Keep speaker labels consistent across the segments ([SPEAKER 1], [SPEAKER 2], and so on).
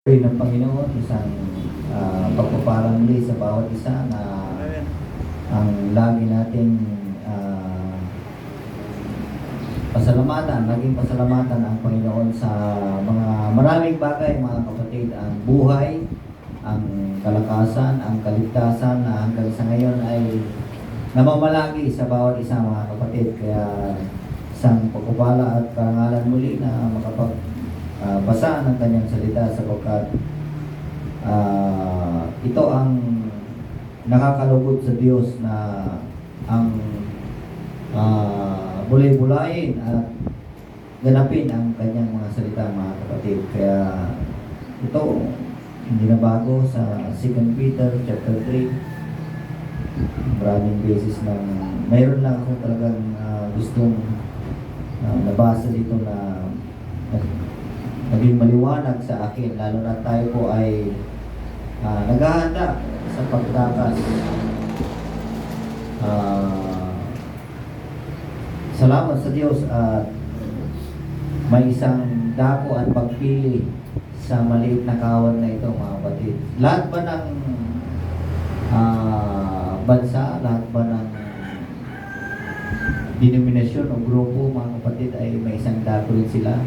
[SPEAKER 1] Ng Panginoon, isang pagpaparang muli sa bawat isa na ang lagi nating naging pasalamatan ang Panginoon sa mga maraming bagay, mga kapatid, ang buhay, ang kalakasan, ang kaligtasan na hanggang sa ngayon ay namamalagi sa bawat isa, mga kapatid. Kaya isang pagpapala at karangalan muli na basa ng kanyang salita sapagkat ito ang nakakalugod sa Diyos na ang bulay-bulayin at ganapin ang kanyang mga salita, mga kapatid. Kaya ito hindi na bago sa 2 Peter chapter 3. Maraming beses na mayroon lang ako talagang gustong nabasa dito na naging maliwanag sa akin, lalo na tayo po ay naghahanda sa pagtakas. Salamat sa Diyos at may isang dako at pagpili sa maliit na kawan na ito, mga kapatid. Lahat ba ng bansa, lahat ba ng denominasyon o grupo, mga kapatid, ay may isang dako rin sila?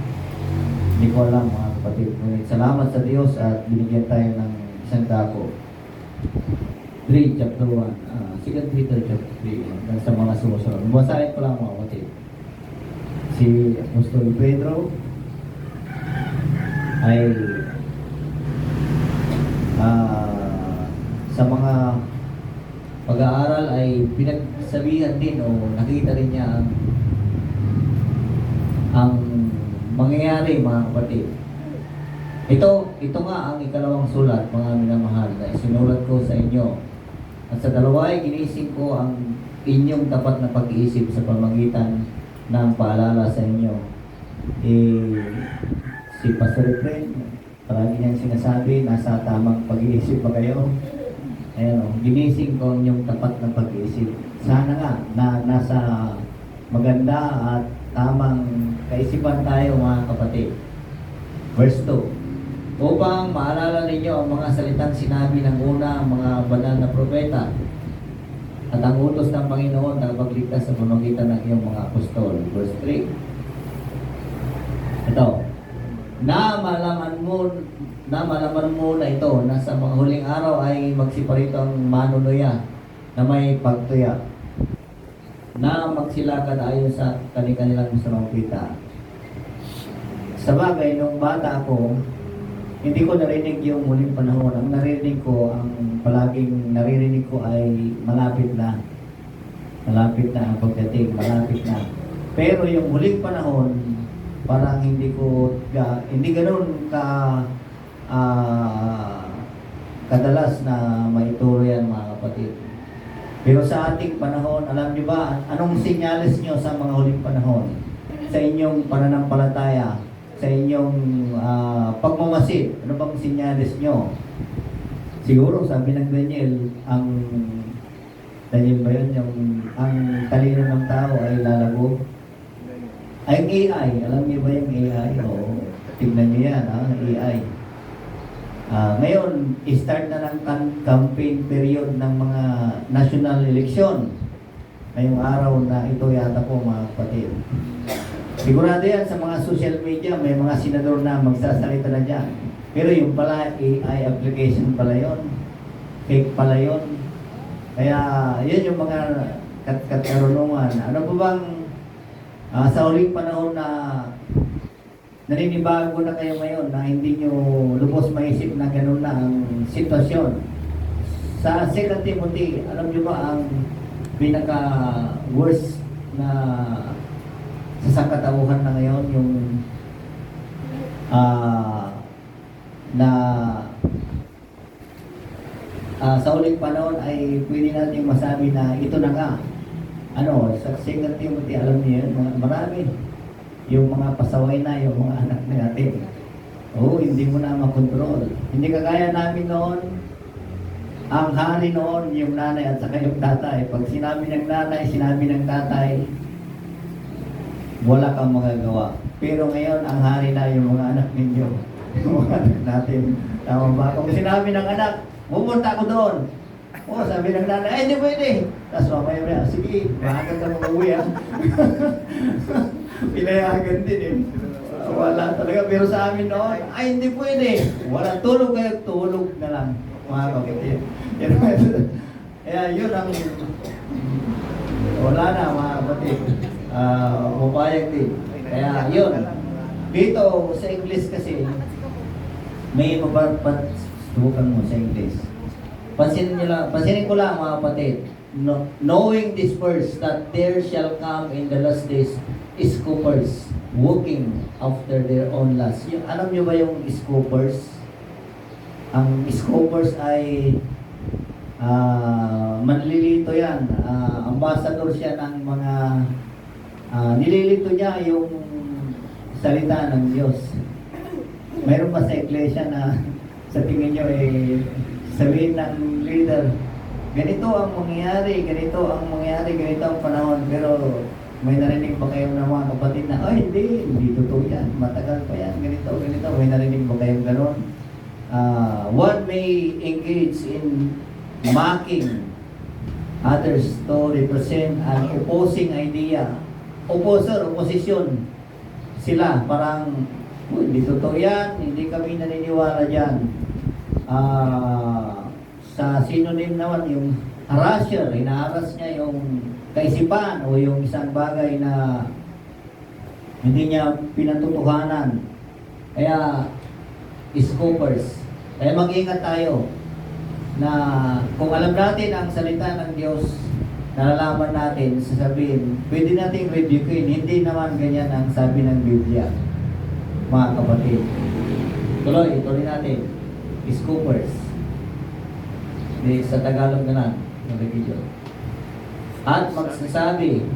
[SPEAKER 1] Hindi ko alam, mga kapatid. Salamat sa Diyos at binigyan tayo ng isang dako. 3 chapter 1, 2 Peter chapter 3, sa mga sumusunod. Basahin ko lang, mga kapatid. Si Apostol Pedro ay sa mga pag-aaral ay pinagsabihan din o nakita rin niya ang mangyayari, mga kapatid. Ito nga ang ikalawang sulat, mga minamahal, na isinulat ko sa inyo. At sa dalawa ay ginising ko ang inyong tapat na pag-iisip sa pamagitan ng paalala sa inyo. Si Pastor Efren, palagi niyang sinasabi, nasa tamang pag-iisip ba kayo? Ayan, ginising ko ang inyong tapat na pag-iisip. Sana nga na nasa maganda at tamang kaisipan tayo, mga kapatid. Verse 2. Upang maalala ninyo ang mga salitang sinabi ng una ang mga banal na propeta at ang utos ng Panginoon na magligtas sa pamamagitan ng iyong mga apostol. Verse 3. Ito. Na malaman mo na ito na sa mga huling araw ay magsiparito ang manunuya na may pagtuya, na magsilakad ayon sa kanilang masamang kita. Sa bagay, nung bata ako, hindi ko narinig yung huling panahon. Ang palaging naririnig ko ay malapit na. Malapit na ang pagdating, malapit na. Pero yung huling panahon, parang hindi ganoon kadalas na maituro yan, mga kapatid. Pero sa ating panahon, alam niyo ba, anong senyales niyo sa mga huling panahon? Sa inyong pananampalataya, sa inyong pagmamasid, ano bang senyales niyo? Siguro, sabi ng Daniel ba yun, ang talino ng tao ay lalago? Ay, AI, alam niyo ba yung AI? Oo, tignan niyo yan, AI. Ngayon, start na ng campaign period ng mga national election. Ngayong araw na ito yata po, mga kapatid. Sigurado yan sa mga social media, may mga senador na magsasalita na dyan. Pero yung pala, AI application pala yun. Fake pala yun. Kaya, yun yung mga karunungan. Ano po bang sa huling panahon na naninibago na kayo ngayon na hindi nyo lubos maisip na gano'n na ang sitwasyon? Sa 2 Timothy, alam nyo ba ang pinaka-worst na sa sangkatauhan na ngayon, yung sa uling panahon ay pwede natin masabi na ito na nga. Sa 2 Timothy, alam niyo yun, marami. Yung mga pasaway na, yung mga anak natin. Hindi mo na makontrol. Hindi kagaya namin noon. Ang hari noon, yung nanay at saka yung tatay. Pag sinabi ng nanay, sinabi ng tatay, wala kang magagawa. Pero ngayon, ang hari na yung mga anak ninyo. Mga anak natin. Tama ba? Kung sinabi ng anak, pumunta ako doon. Oo, sabi ng nanay, ay, hindi pwede. Tapos mamaya, sige, maaga ka mag-uwi, ha? Pinayagan din, eh. Wala talaga. Pero sa amin noon, ay, hindi pwede. Wala, tulog kayo, tulog na lang. Mga kapatid. Kaya yun ang, wala na, mga kapatid. Mapayag din. Kaya yun. Dito, sa English kasi, may subukan mo sa English. Pansinin ko lang mga kapatid, knowing this verse that there shall come in the last days scoopers walking after their own lust. Alam nyo ba yung scoopers? Ang scoopers ay manlilito yan. Ambassador siya ng mga nililito niya yung salita ng Diyos. Mayroon pa sa iglesia na sa tingin nyo sabihin ng leader, ganito ang mangyayari, ganito ang panahon. Pero may narinig ba kayo ng mga kapatid na, ay hindi totoo yan, matagal pa yan, ganito. May narinig ba kayong gano'n? One may engage in mocking others to represent an opposing idea. Opposition. Sila, parang, hindi totoo yan, hindi kami naniniwala dyan. Sa synonym naman, yung harasser, inaharas niya yung kaisipan o yung isang bagay na hindi niya pinatutuhanan. Kaya, scoopers. Kaya mag-ingat tayo na kung alam natin ang salita ng Diyos, nalalaman natin, sasabihin, pwede nating rebukein, hindi naman ganyan ang sabi ng Biblia, mga kapatid. Tuloy natin. Scoopers. Sa Tagalog na lang, ng video. At magsasabi,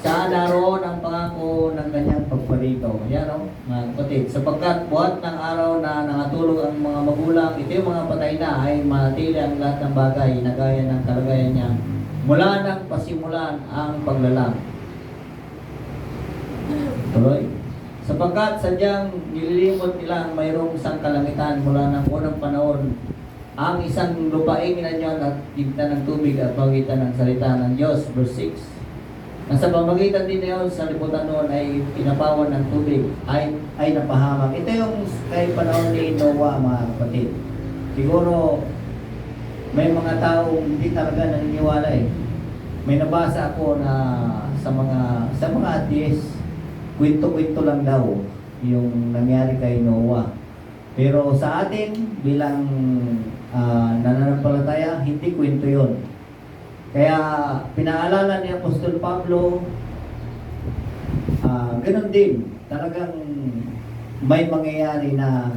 [SPEAKER 1] saan naroon ang pangako ng kanyang pagparito? Yan o, mga kapatid. Sapagkat buhat ng araw na nangatulog ang mga magulang, ito yung mga patay na ay manatili ang lahat ng bagay na gaya ng kalagayan niya. Mula nang pasimulan ang paglalang. Tuloy. Sapagkat sadyang nililimot nila mayroong isang kalangitan mula ng unang panahon, ang isang lupaing inanyon at gitna ng tubig at pagitan ng salita ng Diyos. Verse 6. Nasa pamagitan din na yun sa liputan noon ay pinapawan ng tubig, ay napahamak. Ito yung kay panahon ni Noah, mga kapatid. Siguro, may mga taong hindi talaga naniniwala eh. May nabasa ako na sa mga atheist, kwento-kwento lang daw yung nangyari kay Noah. Pero sa atin, bilang nananampalataya, hindi kwento yun. Kaya pinaalala ni Apostol Pablo, ganun din, talagang may mangyayari na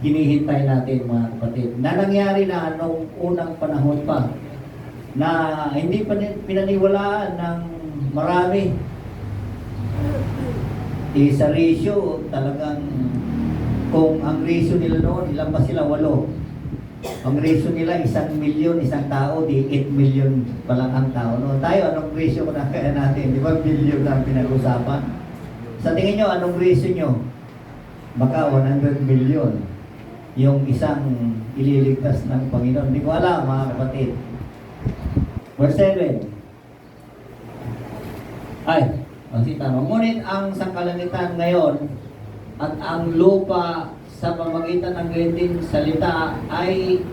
[SPEAKER 1] hinihintay natin, mga kapatid. Na nangyari na nung unang panahon pa, na hindi pa pinaniwalaan ng marami. Sa ratio, talagang kung ang ratio nila noon, ilan pa sila? 8. Ang ratio nila, 1 milyon, isang tao, di 8 milyon pa lang ang tao. No? Tayo, anong ratio na kaya natin? Di ba billion na pinag-usapan? Sa tingin nyo, anong ratio nyo? Baka 100 million yung isang ililigtas ng Panginoon. Hindi ko alam, mga kapatid. Verse 7. Ang tama. Ngunit ang sangkalangitan ngayon at ang lupa sa pamagitan ng ganitong salita ay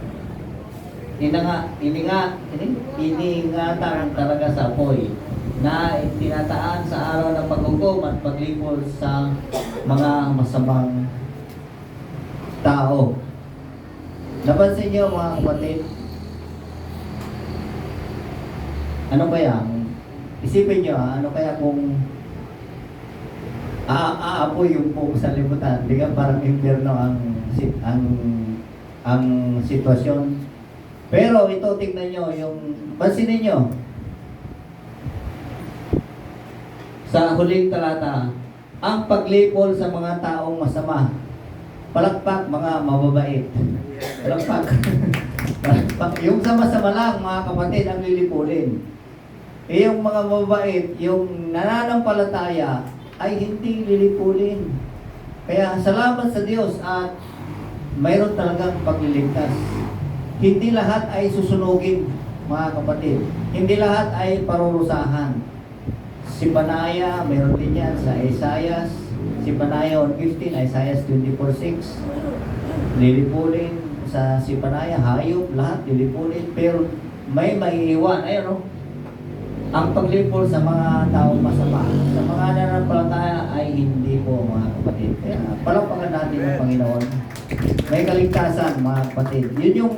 [SPEAKER 1] iningatan talaga sa apoy na tinataan sa araw ng paghukom at paglipol sa mga masamang tao. Napansin niyo, mga kapatid, ano kaya? Isipin niyo, ano kaya kung aapoy yung buong sanlibutan? Di ka parang impyerno ang sitwasyon. Pero ito, tingnan nyo, pansinin nyo, sa huling talata, ang paglipol sa mga taong masama. Palakpak, mga mababait. Palakpak. Palakpak. Yung sama-sama lang, mga kapatid, ang lilipulin. Yung mga mababait, yung nananampalataya, ay hindi lilipulin. Kaya salamat sa Diyos at mayroon talagang pagliligtas. Hindi lahat ay susunugin, mga kapatid. Hindi lahat ay parurusahan. Si Panaya, mayroon din yan sa Isaiah. Si Panaya 1:15, Isaiah 24:6. Lilipulin sa si Panaya, hayop, lahat lilipulin. Pero may maiiwan. Ayun, ang paglipol sa mga taong masama, sa mga nanampalataya ay hindi po, mga kapatid. Kaya palakpakan natin ang Panginoon. May kaligtasan, mga kapatid. Yun yung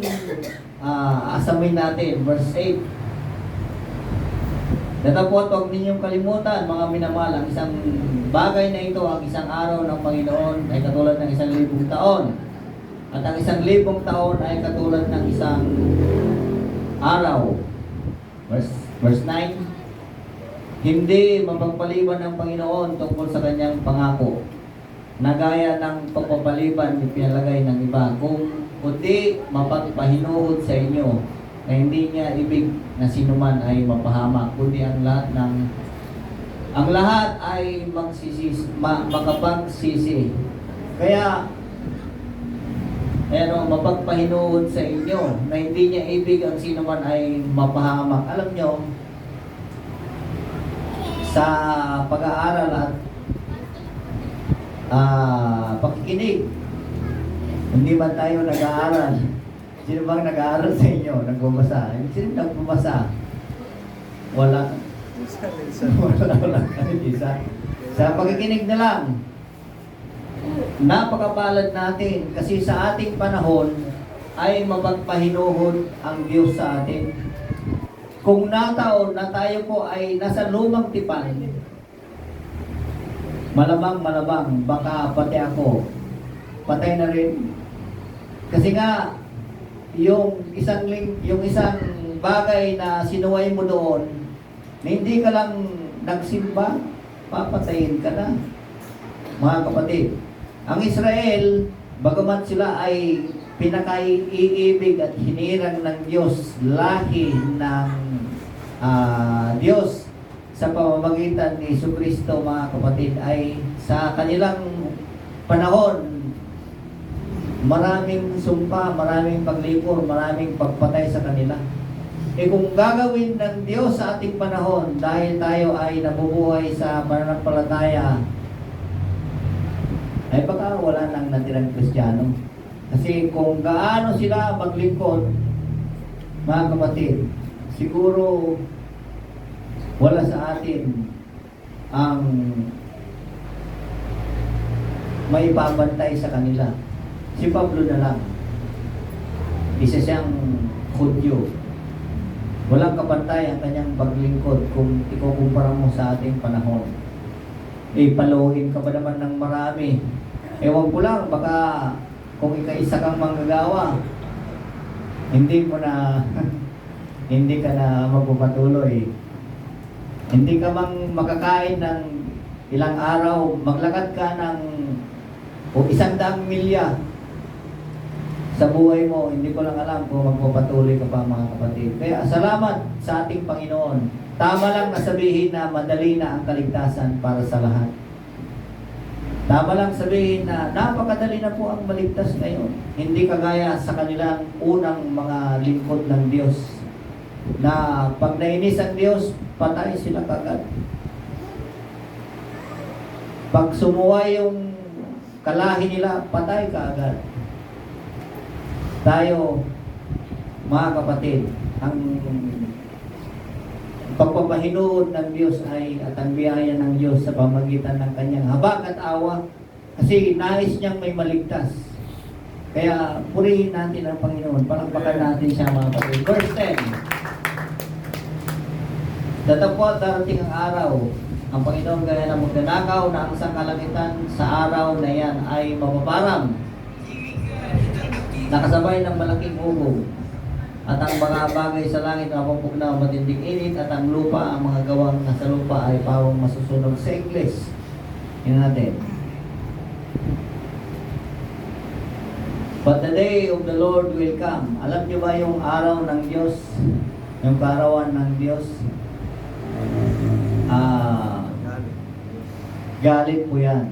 [SPEAKER 1] asamin natin, verse 8. Datapot, huwag ninyong kalimutan, mga minamahal, ang isang bagay na ito, ang isang araw ng Panginoon ay katulad ng 1,000 taon. At ang 1,000 taon ay katulad ng isang araw. Verse 9, hindi mapagpaliban ng Panginoon tungkol sa kanyang pangako, na gaya ng pagpapaliban ipinalagay ng iba, kung kundi mapagpahinuhod sa inyo, na hindi niya ibig na sinuman ay mapahamak, kundi ang lahat ay makapagsisi. Kaya mapagpahinuhod sa inyo, na hindi niya ibig ang sinuman ay mapahamak. Alam nyo, sa pag-aaral at pakikinig, hindi man tayo nag-aaral. Sino bang nag-aaral sa inyo? Nagbabasa? Sino nagbabasa? Wala. Wala kahit isa. Sa pakikinig na lang, napakapalad natin kasi sa ating panahon ay mapagpahinuhod ang Diyos sa atin. Kung nataon na tayo po ay nasa lumang tipan, malamang baka pati ako patay na rin. Kasi nga yung isang bagay na sinuway mo doon, na hindi ka lang nagsimba, papatayin ka na. Mga kapatid, ang Israel, bagamat sila ay pinakaiibig at hinirang ng Diyos, lahi ng Diyos sa pamamagitan ni Jesucristo, mga kapatid, ay sa kanilang panahon, maraming sumpa, maraming paglipor, maraming pagpatay sa kanila. Kung gagawin ng Diyos sa ating panahon, dahil tayo ay nabubuhay sa pananampalataya, ay baka wala nang natirang Kristiyano. Kasi kung gaano sila maglingkod, mga kapatid, siguro wala sa atin ang may babantay sa kanila. Si Pablo na lang, isa siyang Hudyo. Walang kapantay ang kanyang paglingkod kung ikukumpara mo sa ating panahon. Paluhin ka ba naman ng marami? Ewan ko lang, baka kung ika-isa kang manggagawa, hindi mo na hindi ka na magpapatuloy. Hindi ka mang makakain ng ilang araw, maglakad ka ng 100 milya sa buhay mo, hindi ko lang alam kung magpapatuloy ka pa, mga kapatid. Kaya salamat sa ating Panginoon. Tama lang na sabihin na madali na ang kaligtasan para sa lahat. Tama lang sabihin na napakadali na po ang maligtas ngayon. Hindi kagaya sa kanilang unang mga lingkod ng Diyos, na pag nainis ang Diyos, patay sila kagad. Pag sumuwa yung kalahi nila, patay kaagad. Tayo, mga kapatid, ang pagpapahinuod ng Diyos ay at ang biyaya ng Diyos sa pamagitan ng kanyang habag at awa, kasi nais niyang may maligtas. Kaya purihin natin ang Panginoon, palakpakan natin siya, mga kapatid. Verse 10, datapot darating ang araw, ang Panginoon gaya ng magnanakaw na ang sangkalangitan sa araw na yan ay mapaparang, nakasabay ng malaking ugong, at ang mga bagay sa langit na mapupugnaw matinding init, at ang lupa, ang mga gawang nasa lupa ay pawang masusunog sa Ingles. Yun natin. But the day of the Lord will come. Alam niyo ba yung araw ng Diyos? Yung kaarawan ng Diyos? Galit po yan.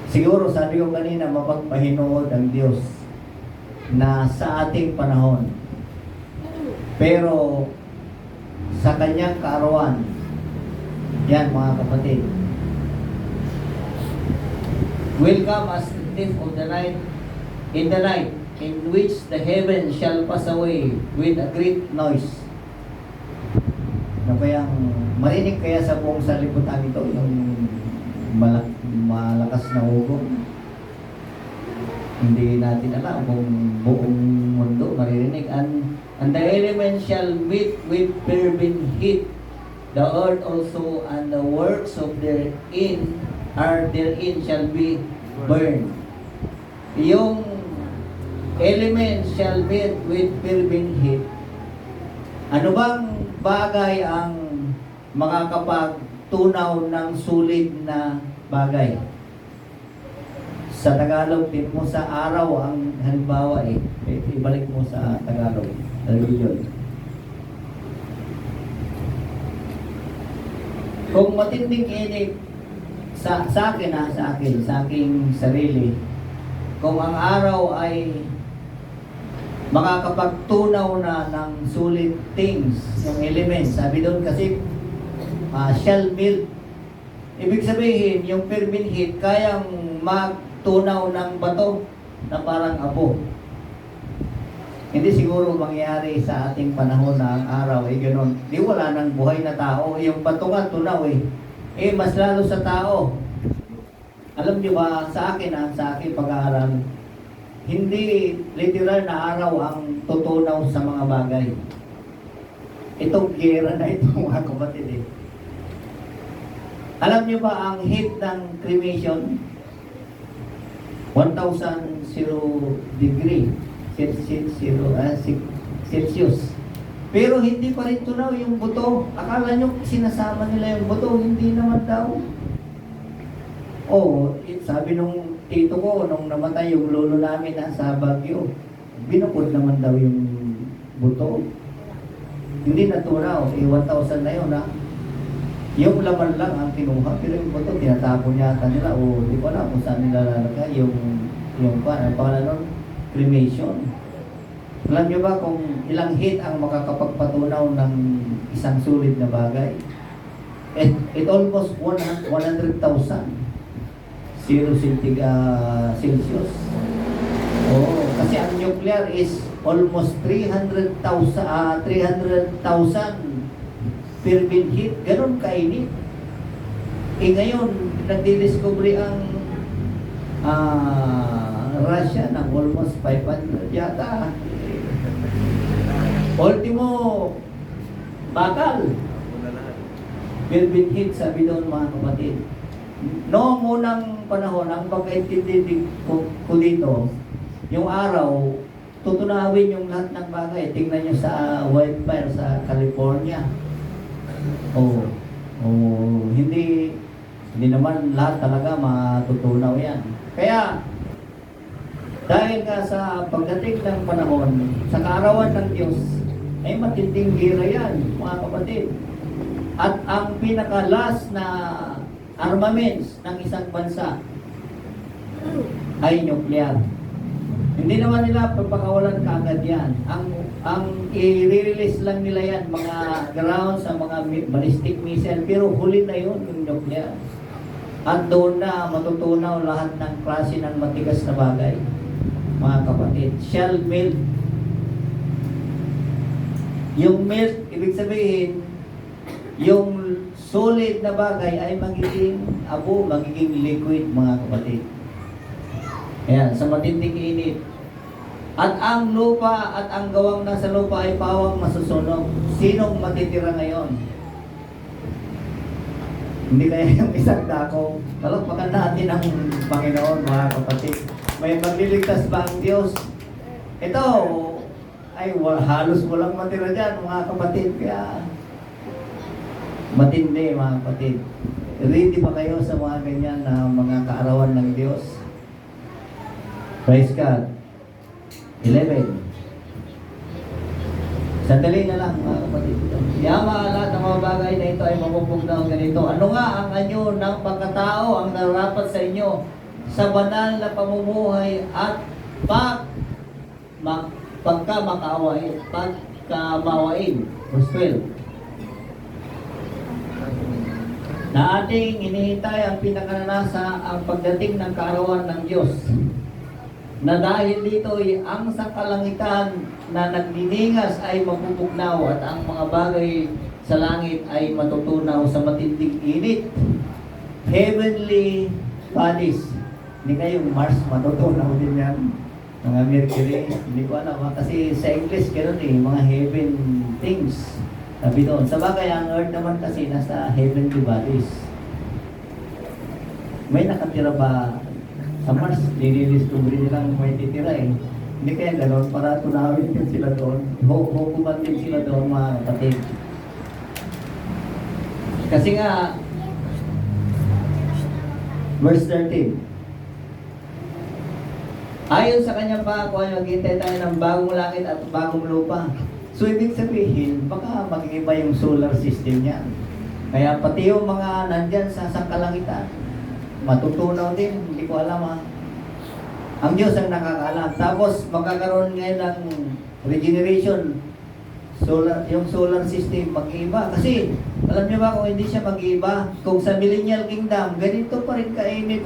[SPEAKER 1] Siguro sabi ko kanina, mapagpahinood ang Diyos na sa ating panahon. Pero sa kanyang kaarawan, yan mga kapatid, will come as the thief of the night, in the night, in which the heaven shall pass away with a great noise. Kayang marinig kaya sa buong salibutan ito yung malakas na hugo. Hindi natin alam kung buong mundo maririnig. And the elements shall meet with fervent heat. The earth also and the works of therein shall be burned. Yung elements shall meet with fervent heat. Ano bang bagay ang makakapagtunaw ng sulit na bagay? Sa Tagalog, din mo sa araw ang halimbawa ibalik mo sa Tagalog. Religion. Kung matinding init sa aking sarili, kung ang araw ay makakapagtunaw na ng sulit things, yung elements. Sabi doon kasi, shall melt. Ibig sabihin, yung fervent heat, kayang magtunaw ng bato na parang abo. Hindi siguro mangyari sa ating panahon na ang araw ay gano'n. Di wala nang buhay na tao. Yung bato nga tunaw mas lalo sa tao. Alam niyo ba, sa akin pag-aaral, hindi literal na araw ang tutunaw sa mga bagay. Itong gera na ito mga kapatid Alam niyo ba ang heat ng cremation? 1,000 degree Celsius. Pero hindi pa rin tunaw yung buto. Akala nyo sinasama nila yung buto, hindi naman daw. Sabi nung tito ko, nung namatay yung lolo namin sa Baguio, binukod naman daw yung buto. Hindi natunaw, 1,000 na yun Yung laman lang ang kinuha, pero yung buto, tinatapon yata nila, di ko alam kung saan nila lalagay, yung pangalan nun, cremation. Alam nyo ba kung ilang heat ang makakapagpatunaw ng isang sulit na bagay? It almost 100,000. 0 Celsius. Kasi ang nuclear is almost 300,000 fervent heat. Ganon kainit. Ngayon, nagdidiscovery ang Russia ng almost 500 yata. Ultimo, bakal. Fervent heat, sabi doon mga kapatid. Noong unang panahon, ang pagkaintindi ko dito, yung araw, tutunawin yung lahat ng bagay. Tingnan nyo sa wildfire sa California. Hindi naman lahat talaga matutunaw yan. Kaya, dahil nga sa pagdating ng panahon, sa kaarawan ng Diyos, ay matinding gira yan, mga kapatid. At ang pinakalas na armaments ng isang bansa ay nuclear. Hindi naman nila papakawalan kaagad yan. Ang i-release lang nila yan, mga ground sa mga ballistic missile, pero huli na yun yung nuclear. At doon na matutunaw lahat ng klase ng matigas na bagay. Mga kapatid, shall melt. Yung melt, ibig sabihin, yung solid na bagay ay magiging abo, magiging liquid, mga kapatid. Ayan, sa matinding init. At ang lupa at ang gawang nasa lupa ay pawang masusunog. Sinong matitira ngayon? Hindi kaya yung isang dako. Palakpakan natin ang Panginoon, mga kapatid. May magliligtas ba ang Diyos? Ito, ay halos walang matira dyan, mga kapatid. Kaya matindi, mga kapatid. Ready ba kayo sa mga ganyan na mga kaarawan ng Diyos? Praise God. 11. Sandali na lang, mga kapatid. Yama, lahat ng mga bagay na ito ay mapupugnaw ganito. Ano nga ang anyo ng pagkatao ang narapat sa inyo? sa banal na pamumuhay at pagkamawain. Verse 12. Na ating inihintay ang pinakananasa ang pagdating ng kaarawan ng Diyos. Na dahil dito ang sangkalangitan na nagniningas ay mapupugnaw at ang mga bagay sa langit ay matutunaw sa matinding init. Heavenly bodies. Hindi kayong Mars, matutunaw din yan. Mga Mercury, hindi ko alam. Kasi sa English, gano'n mga heaven things. Sabi doon. Sa bagay, ang Earth naman kasi nasa heavenly bodies. May nakatira ba sa Mars? Dinidiscover nilang may titira eh. Hindi kaya gano'n para tunawin din sila doon. Hukuman din sila doon mga kapatid. Kasi nga, verse 13. Ayon sa kanyang pangako ay maghintay tayo ng bagong langit at bagong lupa. So ibig sabihin, baka mag-iba yung solar system niya. Kaya pati yung mga nandyan sa sangkalangitan, matutunaw din, hindi ko alam ha. Ang Diyos ang nakakaalam. Tapos magkakaroon ngayon ng regeneration. Yung solar system mag-iiba. Kasi alam niyo ba kung hindi siya mag-iiba, kung sa millennial kingdom, ganito pa rin kainit.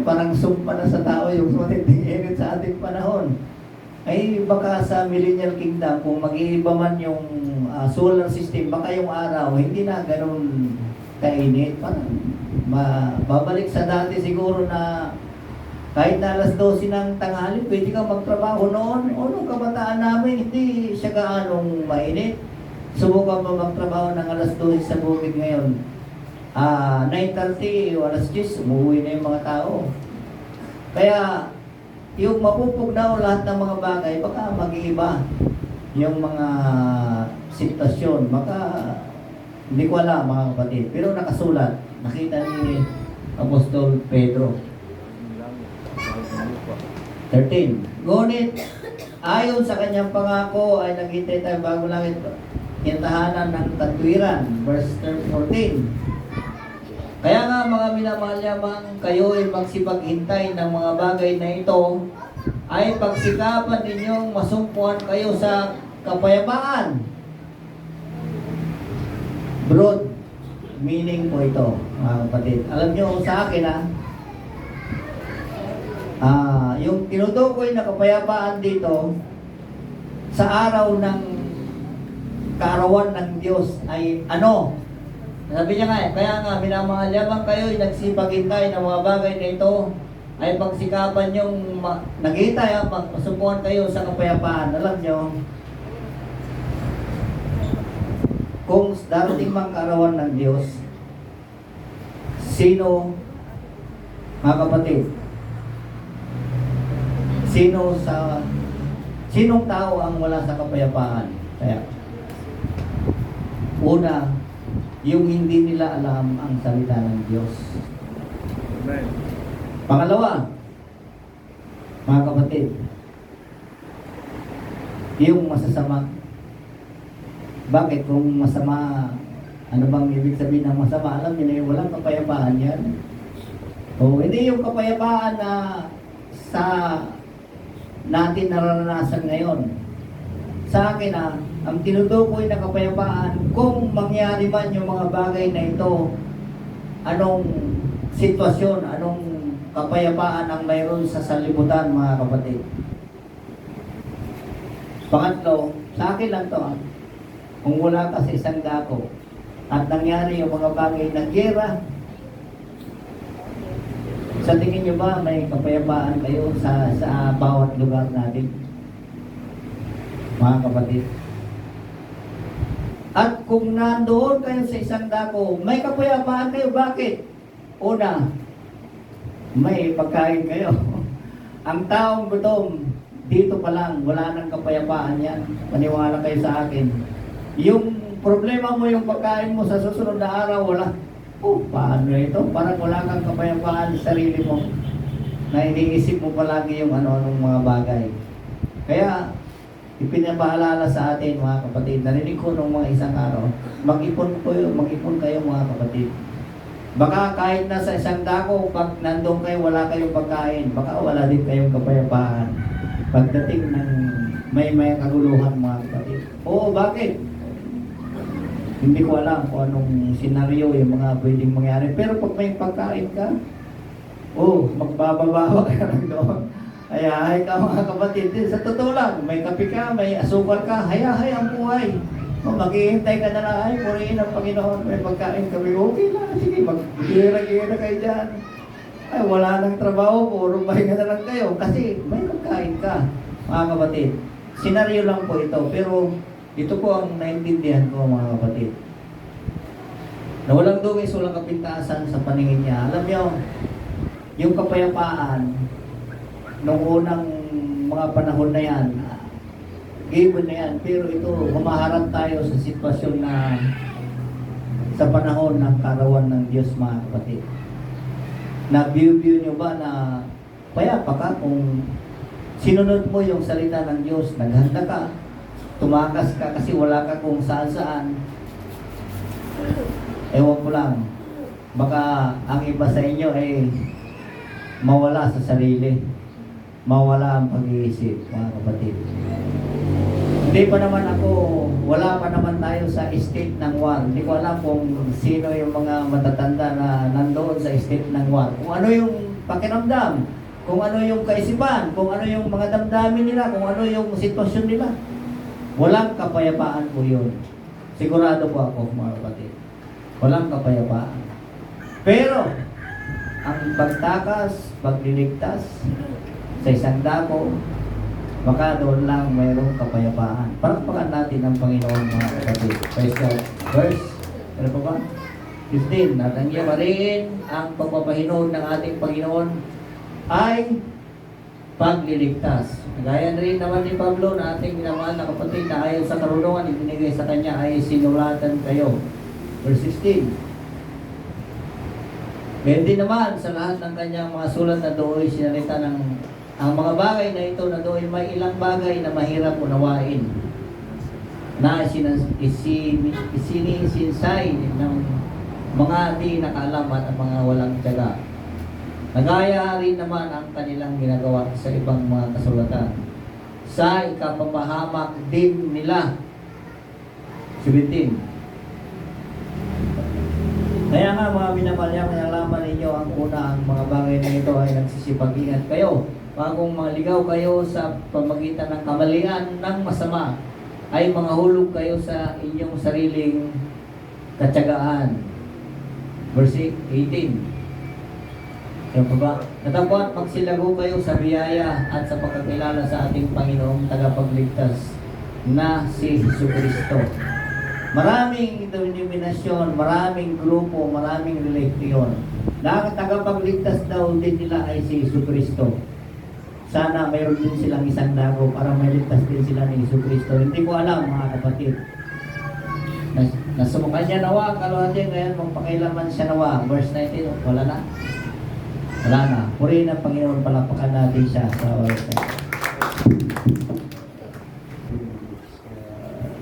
[SPEAKER 1] Parang sumpa na sa tao yung matinding init sa ating panahon. Ay baka sa millennial kingdom, kung mag-iiba man yung solar system, baka yung araw, hindi na ganun kainit. Parang babalik sa dati siguro na kahit na alas 12 ng tanghali, pwede kang magtrabaho noon. O nung kabataan namin, hindi siya gaanong mainit. Subukan ba magtrabaho ng alas 12 sa bukid ngayon? 9:30 o alas 10, umuwi na yung mga tao. Kaya, yung mapupugnaw lahat ng mga bagay, baka mag-iiba yung mga sitwasyon. Baka, hindi ko alam mga kapatid. Pero nakasulat, nakita ni Apostol Pedro. 13. Ngunit, ayon sa kanyang pangako ay naghintay tayo bago langit yung tahanan ng katwiran. Verse 14. Kaya nga mga minamahal yamang kayo ay magsipaghintay ng mga bagay na ito ay pagsikapan ninyong masumpuan kayo sa kapayapaan. Broad meaning po ito mga kapatid. Alam nyo sa akin yung tinutukoy na kapayapaan dito sa araw ng kaarawan ng Diyos ay ano? Sabi niya nga kaya nga minamahal yamang kayo ay nagsipaghintay ng mga bagay na ito ay pagsikapan yung naghihintay masumpuan kayo sa kapayapaan. Alam nyo, kung darating mang kaarawan ng Diyos, sino, mga kapatid, sinong tao ang wala sa kapayapaan? Kaya, una, yung hindi nila alam ang salita ng Diyos. Amen. Pangalawa, mga kapatid, yung masasama. Bakit? Kung masama, ano bang ibig sabihin ng masama? Alam niyo na yung walang kapayapaan yan. O hindi yung kapayapaan na sa natin nararanasan ngayon. Sa akin ang tinutukoy na kapayapaan, kung mangyari man yung mga bagay na ito, anong sitwasyon, anong kapayapaan ang mayroon sa sanlibutan, mga kapatid. Pangatlo, sa akin lang to, kung wala ka sa isang dako at nangyari yung mga bagay ng gera, sa tingin nyo ba may kapayapaan kayo sa bawat lugar natin, mga kapatid? At kung nandoon kayo sa isang dako, may kapayapaan kayo. Bakit? Una, may pagkain kayo. Ang taong gutom, dito pa lang, wala nang kapayapaan yan. Paniwala kayo sa akin. Yung problema mo, yung pagkain mo sa susunod na araw, wala. Paano ito? Parang wala kang kapayapaan sa sarili mo. Na iniisip mo palagi yung ano-anong mga bagay. Kaya, ipinapaalala sa atin mga kapatid, narinig ko nung mga isang araw, mag-ipon kayo mga kapatid. Baka kahit nasa isang dako, pag nandun kayo, wala kayong pagkain, baka wala din kayong kapayapaan. Pagdating ng may kaguluhan mga kapatid. Oo, bakit? Hindi ko alam kung anong senaryo yung mga pwedeng mangyari. Pero pag may pagkain ka, magbababawa ka lang doon. Ay ka mga kapatid. Sa totoo lang, may kape ka, may asukal ka, hay ang buhay. Maghihintay ka na lang, ay, purihin ang Panginoon, may pagkain kami, okay lang, sige, mag-gira-gira kayo dyan. Ay, wala nang trabaho, puro pahinga na lang kayo, kasi may pagkain ka, mga kapatid. Senaryo lang po ito, pero ito po ang naintindihan ko, mga kapatid. Na walang dungis, walang kapintasan sa paningin niya. Alam niyo, yung kapayapaan, nung unang mga panahon na yan, given na yan, pero ito, humaharap tayo sa sitwasyon na sa panahon ng karawan ng Diyos, mga kapatid. Na-view nyo ba na payapa ka kung sinunod mo yung salita ng Diyos, naghanda ka, tumakas ka kasi wala ka kung saan-saan. Ewan ko lang, baka ang iba sa inyo ay mawala sa sarili, mawala ang pag-iisip, mga kapatid. Hindi pa naman ako, wala pa naman tayo sa state ng war. Hindi ko alam kung sino yung mga matatanda na nandoon sa state ng war. Kung ano yung pakiramdam, kung ano yung kaisipan, kung ano yung mga damdamin nila, kung ano yung sitwasyon nila. Walang kapayapaan po yun. Sigurado po ako, mga kapatid. Walang kapayapaan. Pero, ang pagtakas, pagliligtas sa isang dako, baka doon lang mayroong kapayapaan. Palakpakan natin ang Panginoon, mga kapatid. Praise God. Verse, ano pa ba? 15. At ang mariin ang pagpapahinod ng ating Panginoon ay pagliligtas. Gaya rin naman ni Pablo na ating minamahal na kapatid na ayon sa karunungan ibinigay sa kanya ay sinulatan kayo. Verse 16. Ganyan din naman sa lahat ng kanyang mga sulat na doon sinalita ng ang mga bagay na ito na doon may ilang bagay na mahirap unawain na isinisinsay ng mga di nakaalam at ang mga walang tiyaga. Nagaya rin naman ang kanilang ginagawa sa ibang mga kasulatan. Sa ikapapahamak din nila. 17. Kaya nga mga minamahal, nalaman ninyo ang una ang mga bagay na ito ay nagsisipag-ingat kayo. Bagong maligaw kayo sa pamagitan ng kamalian ng masama, ay mga hulog kayo sa inyong sariling katyagaan. Verse 18. Yan pa ba? Natapos magsilago kayo sa biyaya at sa pagkakilala sa ating Panginoong tagapagligtas na si Jesucristo. Maraming denominasyon, maraming grupo, maraming relihiyon. Na tagapagligtas daw din nila ay si Jesucristo. Sana mayroon din silang isang dako para mailigtas din sila ni Jesucristo. Hindi ko alam, mga kapatid. Nasubukan niya nawa, kaluhati, ngayon magpakailaman siya nawa. Verse 19, wala na. Wala na. Purihin ang Panginoon, palapakan natin siya sa oras na.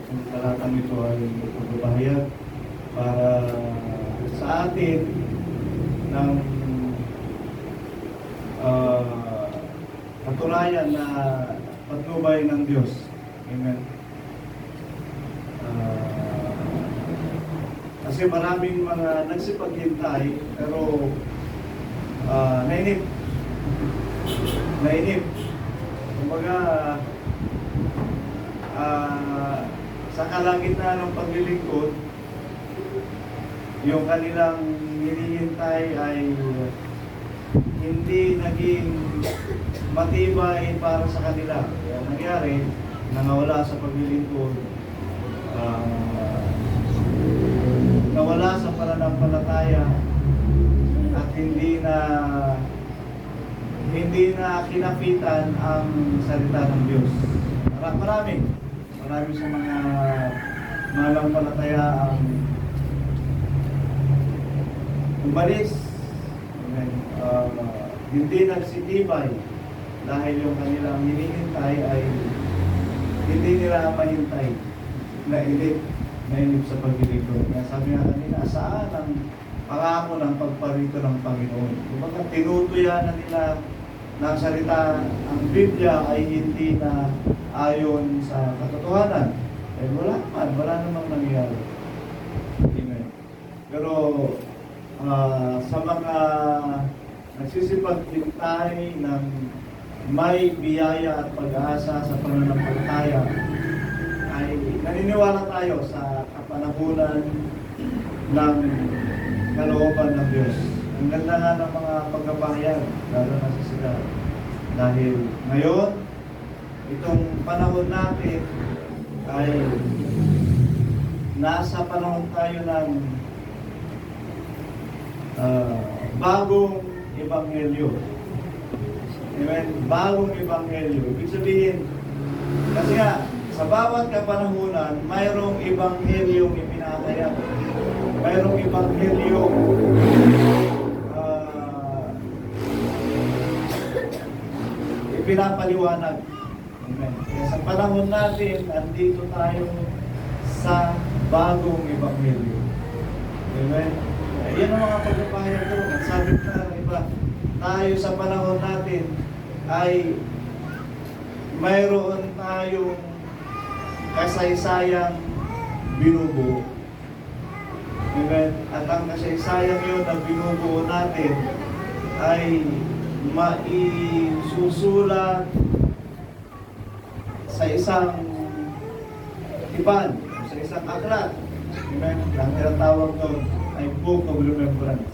[SPEAKER 2] Ang talatang ito ay pagbabahayag para sa atin ng katunayan na patnubay ng Diyos. Amen. Kasi maraming mga nagsipaghintay pero nainip. Kumbaga sa kalagitnaan ng paglilingkod, yung kanilang hinihintay ay hindi naging matibay para sa kanila. Kaya nangyari, nawala sa paglilingkod, nawala sa pananampalataya, at hindi na kinapitan ang salita ng Diyos. Marami sa mga malampalataya ang umalis. Hindi nagsitibay dahil yung kanilang hinihintay ay hindi nila mahintay. Nainip sa paglilingkod. Kaya sabi nga kanina, saan ang pangako ng pagparito ng Panginoon. Kumbaga, tinutuya na nila ng salita ang Biblia ay hindi na ayon sa katotohanan. Eh wala namang nangyayari. Amen. Pero sa mga nagsisipaghintay ng may biyaya at pag-asa sa pananampalataya, ay naniniwala tayo sa kapanahunan ng kalooban ng Diyos. Ang ganda nga ng mga pagkapahayag, lalo na sa sila. Dahil ngayon, itong panahon natin ay nasa panahon tayo ng bagong ebanghelyo. Amen? Bagong ebanghelyo. Ibig sabihin, kasi nga, sa bawat kapanahunan, mayroong ebanghelyong ipinahayag. Mayroong ebanghelyong ipinapaliwanag. Amen. Kaya sa panahon natin, andito tayo sa bagong ebanghelyo. Amen. Yan ang mga pagpapahayag ko. Sabi ko na iba, tayo sa panahon natin ay mayroon tayong kasaysayang binubuo. Amen. At ang kasaysayang yun na binubuo natin ay maisusulat sa isang tipan, sa isang aklat. Amen. Ang tinatawag doon ay Book of Remembrance.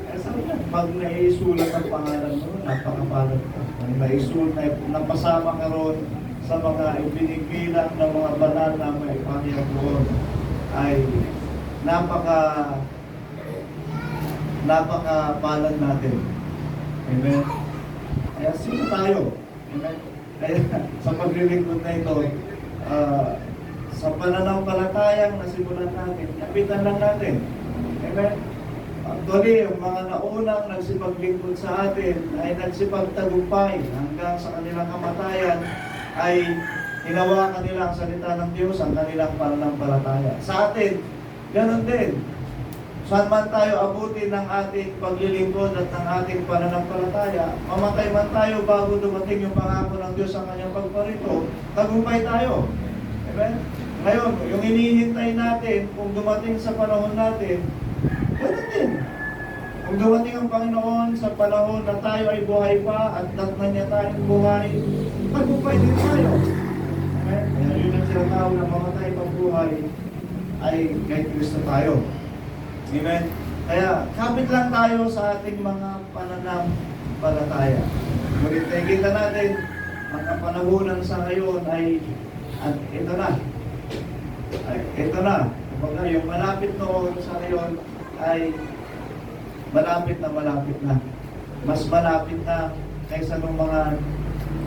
[SPEAKER 2] Kaya sabi niya, pag naisulat ang pangalan mo, napakapalad ka. Pag naisulat, napasama ka ron sa mga ibinibilang ng mga banal na may pangyayon doon, ay napakapalad natin. Amen. Kaya sino tayo? Amen. Kaya sa paglilingkod na ito, sa pananampalatayang nasimulan natin, kapitan lang natin. Amen. Actually, yung mga naunang nagsipaglingkod sa atin ay nagsipagtagumpay hanggang sa kanilang kamatayan ay hinawakan nila ang salita ng Diyos, ang kanilang pananampalataya. Sa atin, ganun din. Saan man tayo abutin ng ating paglilingkod at ng ating pananampalataya, mamatay man tayo bago dumating yung pangako ng Diyos sa kanyang pagparito, tagumpay tayo. Amen? Ngayon, yung inihintay natin, kung dumating sa panahon natin, ganun din. Kung dumating ang Panginoon sa panahon na tayo ay buhay pa at datnan niya tayong buhay, tagumpay din tayo. Amen? Kaya yun ang sinatawag na mamatay pang buhay ay kay Kristo tayo. Amen? Kaya kapit lang tayo sa ating mga pananampalataya. Ngunit nakikita natin, ang kapanahunan sa ngayon ay ito na. Ito na. Kumbaga, yung malapit noon sa ngayon ay malapit na. Mas malapit na kaysa ng mga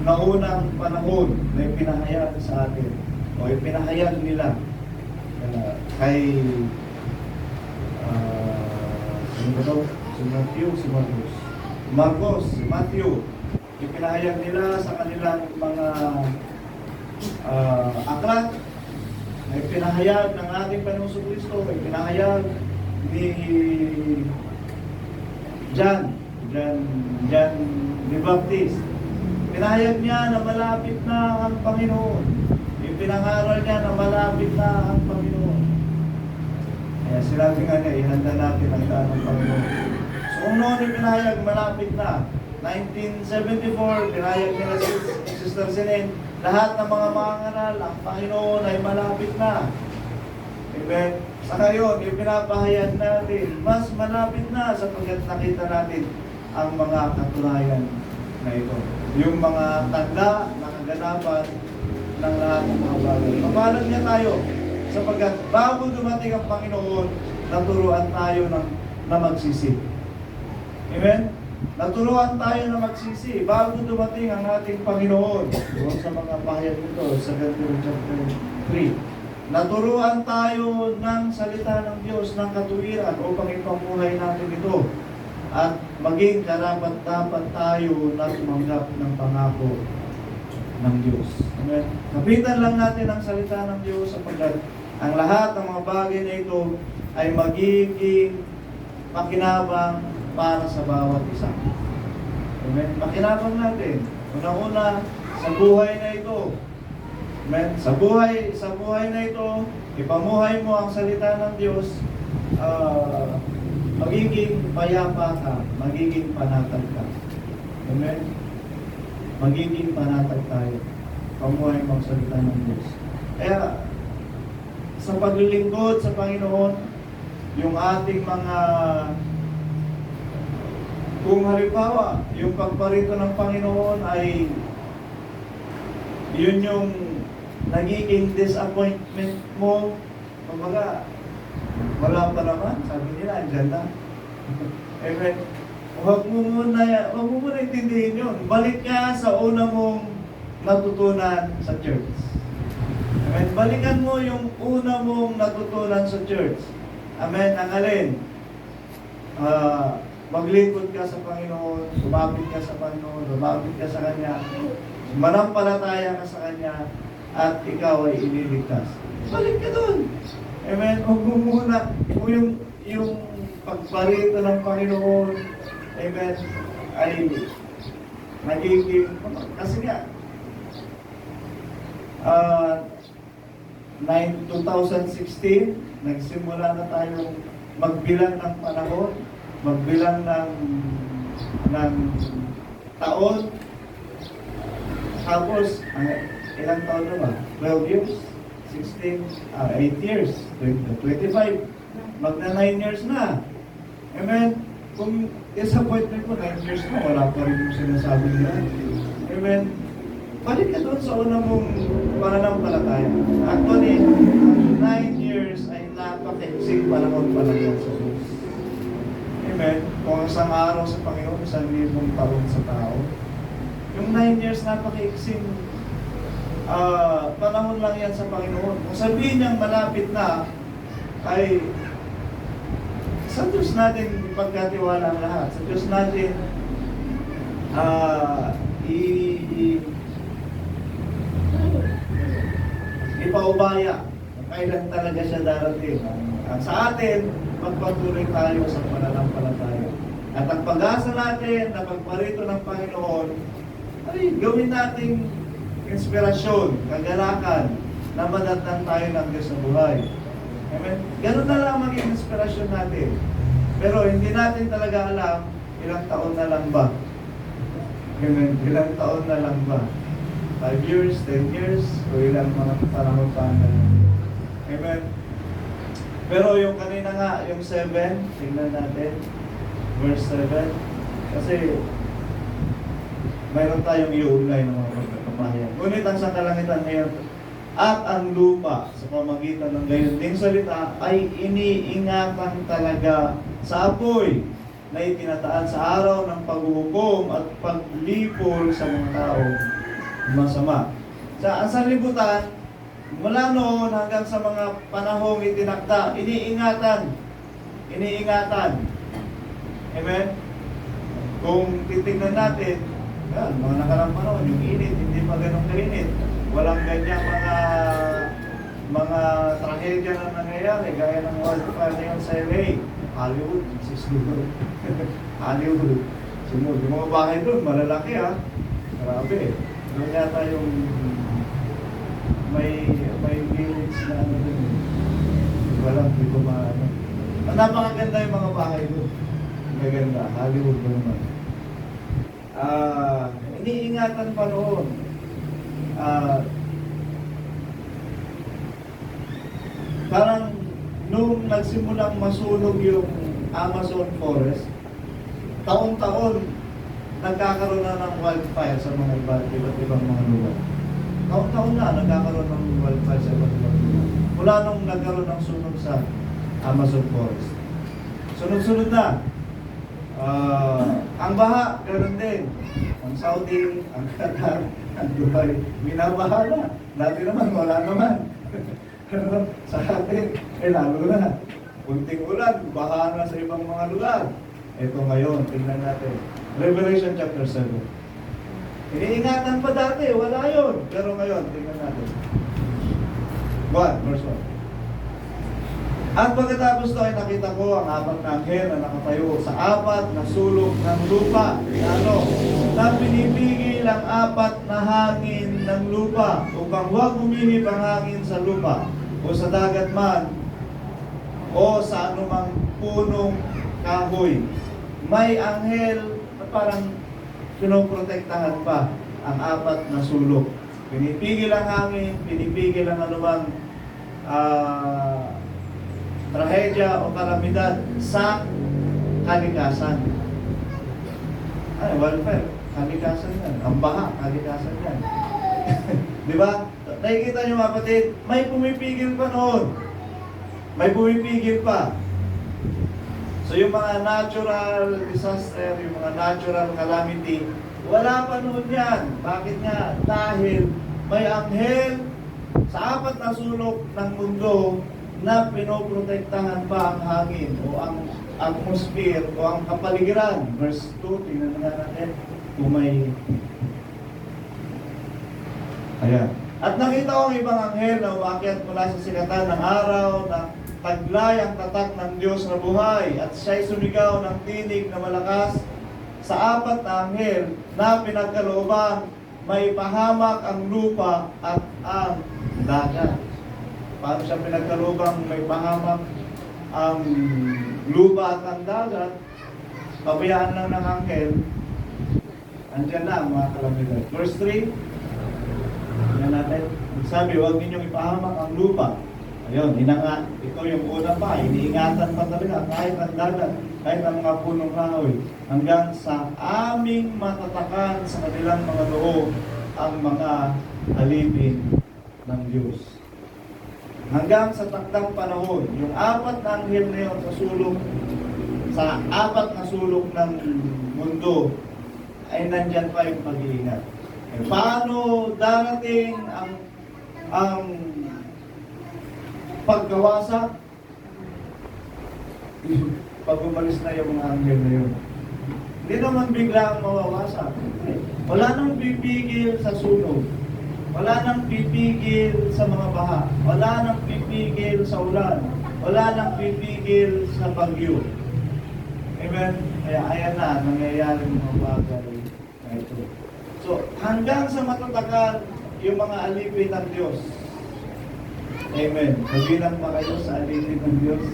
[SPEAKER 2] naunang panahon na ipinahayag sa atin o ipinahayag nila kay Matthew. Ipinahayag nila sa kanilang mga aklat, ay pinahayag ng ating Panginoong Kristo, ay pinahayag ni John the Baptist. Pinahayag niya na malapit na ang Panginoon. Ipinangaral niya na malapit na ang Panginoon. Kaya sinabi nga niya, ihanda natin ang daan ng Panginoon. So kung noon ipinahayag, malapit na. 1974, pinahayag nila si Sister Sinen, lahat ng mga mangangaral, ang Panginoon ay malapit na. Amen. Sa ngayon, ipinapahayag natin, mas malapit na sapagkat nakita natin ang mga katunayan na ito. Yung mga tanda na kaganapan ng lahat ng mga bagay. Mapalag niya tayo sapagkat bago dumating ang Panginoon, naturuan tayo na magsisi. Amen? Naturuan tayo na magsisi bago dumating ang ating Panginoon. Doon sa mga pahayag nito, sa Galatians chapter 3. Naturuan tayo ng salita ng Diyos, ng katuwiran upang ipamuhay natin ito. At maging karapat-dapat tayo na tumanggap ng pangako ng Diyos. Amen? Kapitan lang natin ang salita ng Diyos sapagkat ang lahat ng mga bagay na ito ay magiging makinabang para sa bawat isa. Amen? Makinabang natin. Unang-una, sa buhay na ito. Amen? Sa buhay na ito, ipamuhay mo ang salita ng Diyos, magiging payapa ka, magiging panatag ka. Amen? Magiging panatag tayo. Pamuhay mo ang salita ng Diyos. Kaya, sa paglilingkod sa Panginoon, yung ating mga, kung halimbawa, yung pagparito ng Panginoon ay yun yung nagiging disappointment mo, kumbaga, wala pa naman, sabi nila, andyan na. Amen. Huwag mo muna intindihin yun. Balik ka sa una mong natutunan sa church. Amen. Balikan mo yung una mong natutunan sa church. Amen. Ang alin? Maglingkod ka sa Panginoon, lumapit ka sa Panginoon, lumapit ka sa Kanya, manampalataya ka sa Kanya, at ikaw ay ililigtas. Balik ka doon. Amen. Huwag mo muna, yung pagparito ng Panginoon, amen, ay nagiging, kasi nga, 2016, nagsimula na tayong magbilang ng panahon, magbilang ng taon. Tapos, ilang taon na ba? 12 years? 16, 8 years, 25. Magna 9 years na. Amen? Kung disappointment mo, 9 years na, wala pa rin yung sinasabi nila. Amen? Balik ka doon sa una mong pananampalataya. Actually, 9 years ay napaka-exing panahon pala yan sa Diyos. Amen? Kung isang araw sa Panginoon, 1,000 taon sa tao. Yung 9 years napaka-exing panahon lang yan sa Panginoon. Kung sabihin niyang malapit na, ay sa Diyos natin ipagkatiwala ang lahat. Sa Diyos natin ipaubaya kailan talaga siya darating. At sa atin, magpatuloy tayo sa pananampalataya. At ang pag-asa natin na pagparito ng Panginoon, ay gawin nating inspirasyon, kagalakan, na madatnan tayo ng Diyos sa buhay. Amen? Ganun na lang maging inspirasyon natin. Pero hindi natin talaga alam ilang taon na lang ba. Amen? Ilang taon na lang ba. 5 years, 10 years, o ilang mga panahon pa natin. Amen? Pero yung kanina nga, yung 7, tingnan natin, verse 7, kasi mayroon tayong iuulay ng mga pagkakabayan. Ngunit ang sakalangitan ngayon at ang lupa sa pamagitan ng gayon ding salita ay iniingatan talaga sa apoy na itinataan sa araw ng paghuhukom at paglipol sa mga tao masama. Sa sanlibutan, mula noon hanggang sa mga panahong itinakda, iniingatan. Amen? Kung titignan natin, yan, mga nakarang panahon, yung init, hindi pa ganun kainit. Walang ganyang mga trahedya na nangyayari, gaya ng wildfire na yun sa LA. Hollywood, siguro. Hollywood. Sunod. Yung mga bahay doon, malalaki ha. Grabe. Doon yata yung may village na ano doon. Walang, di ko maano. Napakaganda yung mga bahay doon. Maganda. Hollywood ba naman? Iniingatan pa noon. Parang nung nagsimulang masunog yung Amazon forest, taon-taon nagkakaroon na ng wildfire sa mga iba't ibang mga lugar. Taon-taon na nagkakaroon ng wildfire sa iba't ibang lugar. Mula nung nagkaroon ng sunog sa Amazon forest. Sunod-sunod na. Ang baha, ganoon din. Ang Saudi, ang Qatar, ang Dubai, binabaha na. Dati naman, wala naman. Sa atin, lalo na. Kunting ulan, baha na sa ibang mga lugar. Ito ngayon, tingnan natin. Revelation chapter 7. Iniingatan pa dati, wala yun. Pero ngayon, tingnan natin. 1, verse 1. At pagkatapos ito ay nakita ko ang apat na anghel na nakatayo sa apat na sulok ng lupa. Na pinipigil ang apat na hangin ng lupa upang huwag umihip ang hangin sa lupa o sa dagat man o sa anumang punong kahoy. May anghel na parang pinoprotektahan pa ang apat na sulok. Pinipigil ang hangin, pinipigil ang anumang trahedya o kalamidad sa kalikasan. Ay, welfare, kalikasan yan. Ang baha, kalikasan yan. Di ba? Nakikita niyo mga kapatid, may pumipigil pa noon. May pumipigil pa. So yung mga natural disaster, yung mga natural calamity, wala pa noon yan. Bakit nga? Dahil may anghel sa apat na sulok ng mundo na pinoprotektahan pa ang hangin o ang atmosphere o ang kapaligiran. Verse 2, tingnan nga natin kung may... Ayan. At nakita ko ang ibang anghel na umakyat mula sa sikatan ng araw na taglay ang tatak ng Diyos na buhay at siya'y sumigaw ng tinig na malakas sa apat na anghel na pinagkalooban, may pahamak ang lupa at ang dagat. Paano siya pinagkalubang may pahamak ang lupa at ang dagat? Pabayaan lang ng anghel, andyan na ang mga kalamidad. Verse 3, yan natin. Sabi, huwag ninyong ipahamak ang lupa. Ayun, ito yung una pa, iniingatan pa talaga kahit ang dagat, kahit ang mga punong kahoy, hanggang sa aming matatakan sa kanilang mga loob ang mga alipin ng Diyos. Hanggang sa takdang panahon, yung apat na anghel na yun sa apat na sulok ng mundo, ay nandyan pa yung pag-iingat. Paano darating ang pagkawasak? Pag umalis na yung mga anghel na yun. Hindi naman bigla ang mawawasak. Wala nang pipigil sa sunog. Wala nang pipigil sa mga baha. Wala nang pipigil sa ulan. Wala nang pipigil sa bagyo. Amen? Kaya ayan na, nangyayari mga bagay na ito. So, hanggang sa matatakan yung mga alipin ng Diyos. Amen. Kabilang ba kayo sa alipin ng Diyos?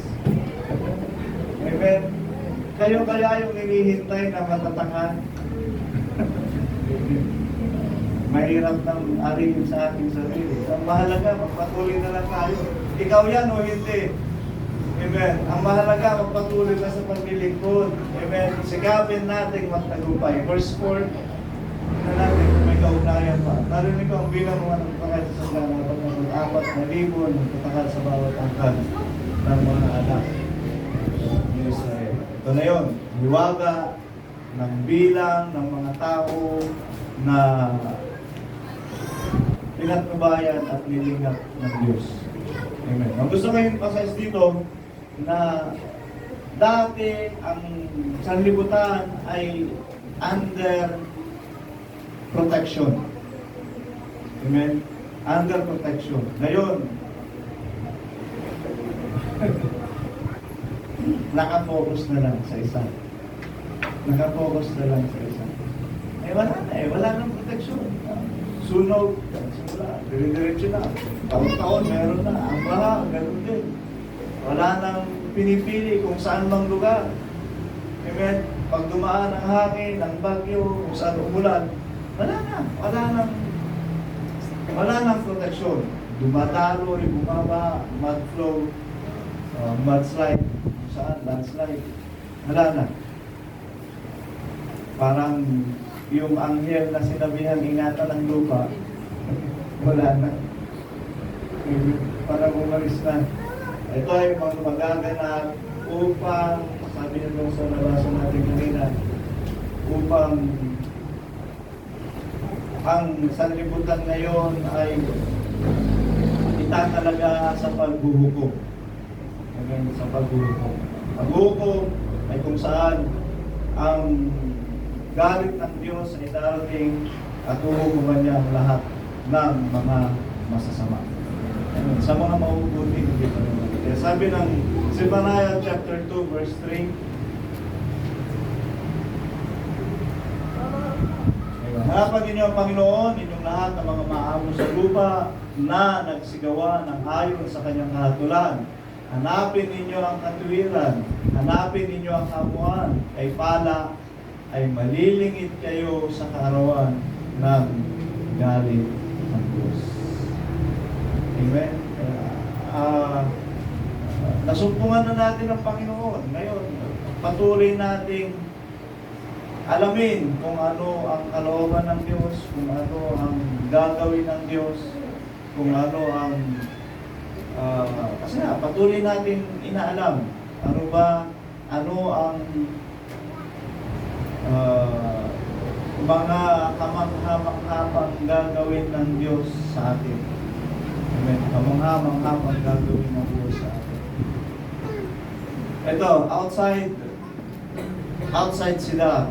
[SPEAKER 2] Amen. Kayo kaya yung hinihintay na matatakan? Mahirap nang arihin sa ating sarili. Ang mahalaga, magpatuloy na lang tayo. Ikaw yan o hindi. Amen. Ang mahalaga, magpatuloy na sa paglilingkod. Amen. Sikapin natin magtagumpay. Verse 4, na natin kung may kaugnayan pa. Narinig ko ang bilang mga nagpakal sa sangga na 4,000 nagpatakal sa bawat angkan ng mga anak ni Israel. Ito na yun. Hiwaga ng bilang ng mga tao na pinatnubayan at nilingap ng Diyos. Amen. Ang gusto ko yung pasage dito na dati ang sanlibutan ay under protection. Amen? Under protection. Ngayon, nakafocus na lang sa isa. Nakafocus na lang sa isa. Eh wala na eh. Wala nang protection. Sunog, simula, dire-diretso na. Taon-taon, meron na. Ang baha, ganun din. Wala nang pinipili kung saan mang lugar. Amen? Pag dumaan ang hangin, ang bagyo, kung saan umulan, wala nang proteksyon. Dumadaloy, bumaba, mud flow, mudslide, saan, landslide. Wala na. Parang yung anghel na sinabihan ingatan ng lupa, wala na. Parang umalis na. Ito ay magaganap upang, sabi nyo sa nabasa natin kanina, upang ang sanlibutan ngayon ay itatalaga sa paghuhukom. Again, sa paghuhukom. Paghuhukom ay kung saan ang galit ng Diyos ay darating at huhukuman niya ang lahat ng mga masasama. Sa mga mahuhukumin, hindi pa naman. Kaya sabi ng Zephaniah chapter 2 verse 3, hanapan ninyo ang Panginoon, inyong lahat ng mga maamo sa lupa na nagsigawa ng ayon sa kanyang kahatulan. Hanapin ninyo ang katuwiran, hanapin ninyo ang kamuan, kay pala ay malilingit kayo sa kaarawan ng galit ng Diyos. Amen? Nasumpungan na natin ang Panginoon. Ngayon, patuloy nating alamin kung ano ang kalooban ng Diyos, kung ano ang gagawin ng Diyos, kung ano ang kasi nga, patuloy natin inaalam ano ang mga kamangha-manghapang gagawin ng Diyos sa atin. Amen. Kamangha-manghapang gagawin ng Diyos sa atin. Ito, outside sila.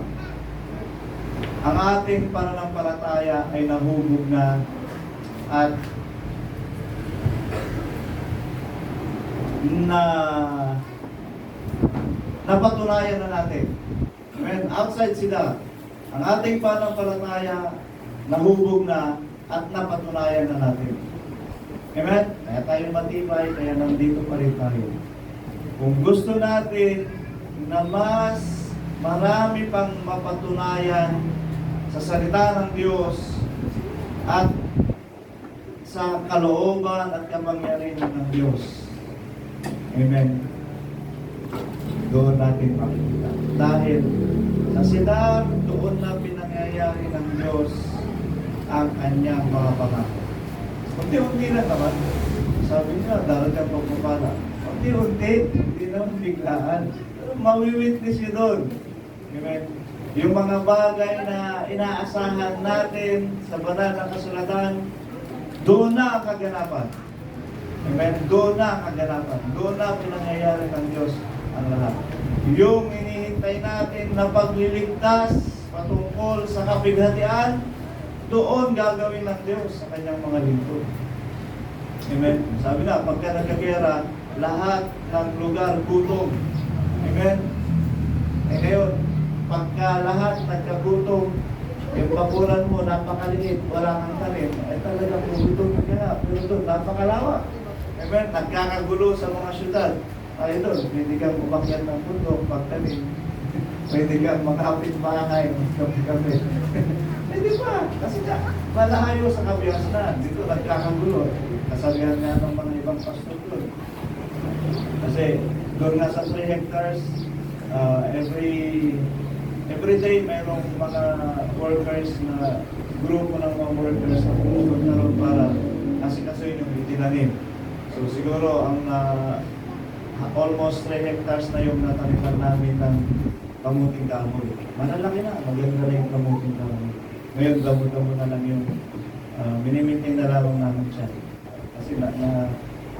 [SPEAKER 2] Ang ating pananampalataya ay nahubog na at napatunayan na natin. Amen. Outside sila. Ang ating pananampalataya nahubog na at napatunayan na natin. Amen. Kaya tayo matibay, kaya nandito pa rin tayo. Kung gusto natin na mas marami pang mapatunayan sa salita ng Diyos at sa kalooban at kapangyarihan ng Diyos. Amen. Doon natin makikita. Dahil sa sila, doon na pinangyayari ng Diyos ang kanyang mga pangako. Unti-unti lang naman. Sabi niya, darating pagpapala. Unti-unti, hindi naman biglaan. Pero mawiwitness yun doon. Amen. Yung mga bagay na inaasahan natin sa banal na kasulatan, doon na ang kaganapan. Amen. Doon na ang kaganapan. Doon na pinangyayari ng Diyos ang lahat. Yung inihintay natin na pagliligtas patungkol sa kapighatian, doon gagawin ng Diyos sa kanyang mga lingkod. Amen. Sabi na, pagka nagkagera, lahat ng lugar gutom. Amen. Eh ngayon, pagka lahat nagkagutom, yung bakuran mo napakaliit, wala kang tanim, eh talaga gutom ka na. Pero doon, napakalawak. Amen. Nagkakagulo sa mga syudad. Ay doon, pwede kang umakyat ng bundok, pagtanim. Pwede kang makapit bahay, kape-kape. Hindi pa, kasi nga, malayo sa kabiasnan. Dito nagkakagulo. Kasabihan nga ng mga ibang pastor doon. Kasi doon nga sa 3 hectares, every day mayroong mga workers na grupo ng mga workers na pumupunta na ron para kasi yung itinanim. So siguro ang almost 3 hectares na yung nataniman namin ng kamuting kahoy. Malalaki na, maganda na yung kamuting kahoy. Ngayon, damo-damo na lang yung minimiting na lamang namin siya. Kasi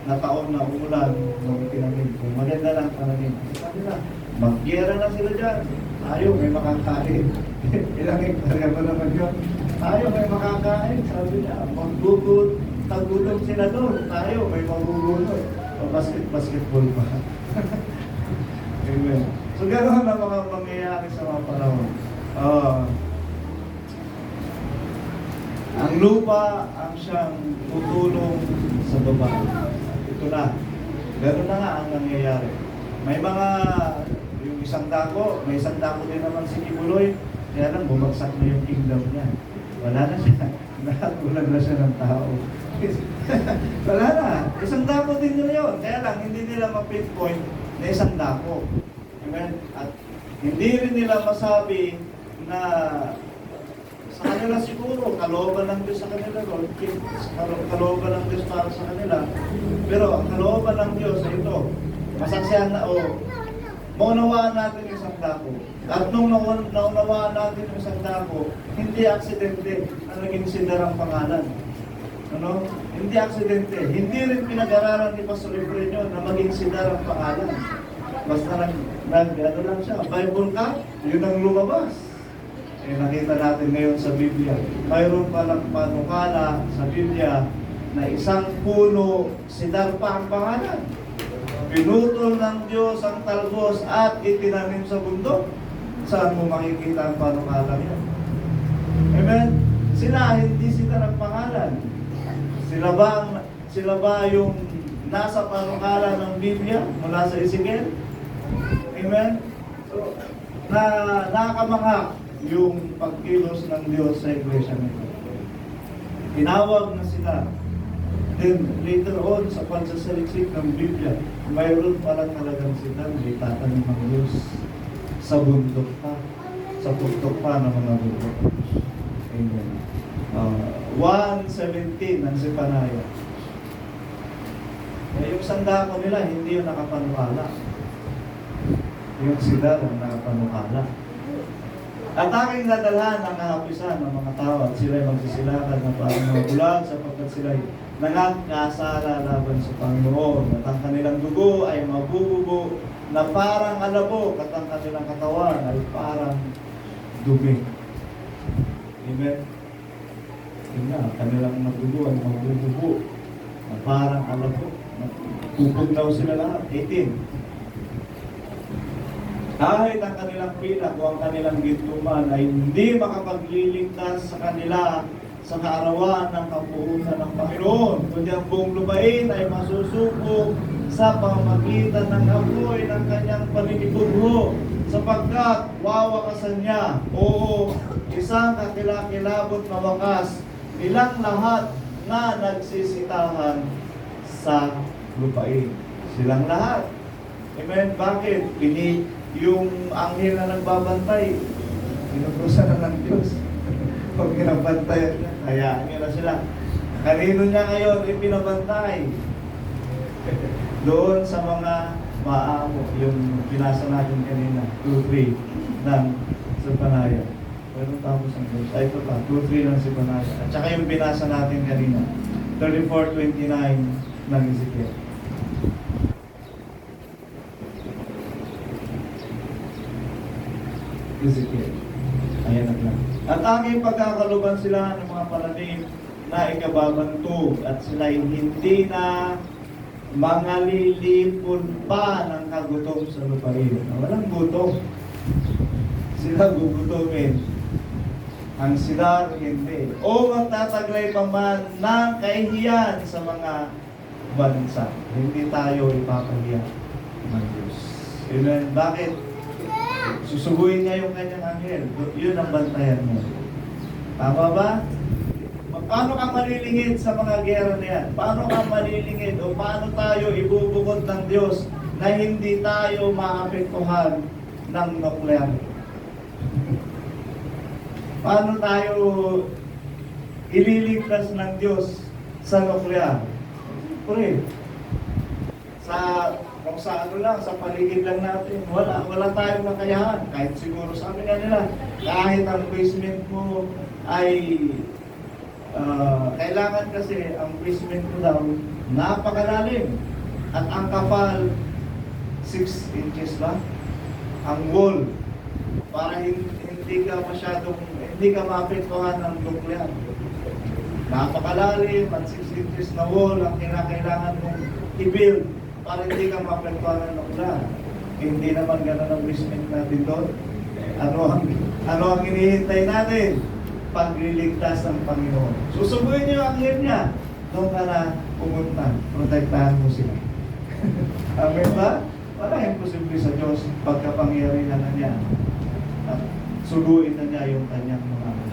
[SPEAKER 2] nataon na umulan nung tinanim. Kung maganda lang tanamin. Sabi na, mag-gera na sila dyan. Tayo, may makakain. Ilang hektarya ba naman yun? Tayo, may makakain. Sabi niya, tagutom sila doon. Tayo, may magugulo. O basketball pa. Amen. So, gano'n na mga mangyayari sa mga panahon. Ang lupa ang siyang tutulong sa baba. Ito na. Gano'n na nga ang nangyayari. May mga, yung isang dako, may isang dako din naman si Kibuloy, kaya lang bumagsak na yung kingdom niya. Wala na siya. Nakatulang na siya ng tao. Wala na. Isang dako din nila yun. Kaya lang, hindi nila ma-pinpoint na isang dako. Amen? At hindi rin nila masabi na sa kanila siguro, kalooban ng Diyos sa kanila, kalooban ng Diyos para sa kanila. Pero ang kalooban ng Diyos ay ito. Masaksihan na, maunawaan natin yung isang dako. At nung naunawaan natin yung isang dako, hindi aksidente na naging Sidar ang pangalan. Ano? Hindi aksidente. Hindi rin pinag-aralan ni Pastor Efrenio na maging Sidar ang pangalan. Basta ano lang siya, Bible ka, yun ang lumabas. Eh, nakita natin ngayon sa Biblia. Mayroon palang panukala sa Biblia na isang puno, Sidar pa ang pangalan. pinutol ng Diyos ang talbos at itinanim sa bundok, saan mo makikita ang panukalang yan? Amen? Hindi sila nagpangalan. Sila ba yung nasa panukalan ng Biblia mula sa Ezekiel? Amen? So, nakamangha yung pagkilos ng Diyos sa iglesia nito. Tinawag na sila. Then, later on, sa pagsasaliksik ng Biblia, mayroon pala talagang sila itatanim ng Diyos sa bundok pa, sa tuktok pa ng mga bundok. Amen. 1:17 ng Zephaniah. Yung sandako nila, hindi yung nakapanukala. Yung sila ang nakapanukala. At aking dadalhan ang kahapisan ng mga tao at sila'y magsisilakan ng parang mga bulag sapagkat sila'y nangangkasala laban sa Panginoon. At ang kanilang dugo ay mabububo na parang alabok at ang kanilang katawan ay parang dumi. Amen? Yun nga, ang kanilang dugo ay mabububo na parang alabok. Pupog daw sila lahat. 18. Kahit ang kanilang pilak o ang kanilang gintuman ay hindi makapagliligtas sa kanila sa kaarawan ng kapuusan ng Panginoon. Kundi ang buong lupain ay masusuko sa pamamagitan ng apoy ng kanyang paninibugho sapagkat wawakasan niya. Oo, isang kakilakilabot na wakas nilang lahat na nagsisitahan sa lupain. Silang lahat. Amen? Bakit? Yung anghel na nagbabantay, pinupusan na ng Diyos. Pag pinabantay niya, hayaan niya na sila. Kanino niya ngayon ipinabantay? Doon sa mga maamo, yung binasa natin kanina, 2:3 ng Zephaniah. Pero tapos ang Diyos. Ay, ito pa, 2:3 ng Zephaniah. At saka yung binasa natin kanina, 34:29 ng Ezekiel. Ezekiel. Ayan na lang. At aking pagkakaluban sila ng mga pananim na ikababantog at sila'y hindi na mangalilipon pa ng kagutom sa lupain. Walang gutom. Sila gugutomin. Ang sila hindi. O magtataglay pa man ng kahihiyan sa mga bansa. Hindi tayo ipapahiya ng Diyos. Amen. Bakit? Susuguin niya yung kanyang anghel. Yun ang bantayan mo. Tama ba? Paano ka malilingid sa mga gera na yan? Paano ka malilingid o paano tayo ibubukod ng Diyos na hindi tayo maapektuhan ng nuklear? Paano tayo ililigtas ng Diyos sa nuklear? Siyempre, kung sa ano lang, sa paligid lang natin, wala tayong nakayahan. Kahit siguro sabi nga nila, kahit ang basement mo ay kailangan kasi ang basement mo daw napakalalim at ang kapal 6 inches ba? Ang wall para hindi ka maapektuhan ng nuklear. Napakalalim at 6 inches na wall ang kinakailangan mong i-build para hindi ka maapektuhan ng nuklear. Hindi naman gano'n ang basement natin doon. Ano ang hinihintay natin? Pagliligtas ng Panginoon. Susubuhin niyo ang anghel niya. Doon ka na pumunta. Protektahan mo sila. Amen ba? Wala imposible sa Diyos pagkapangyarihan na niya. At suluin na niya yung kanyang mga anak.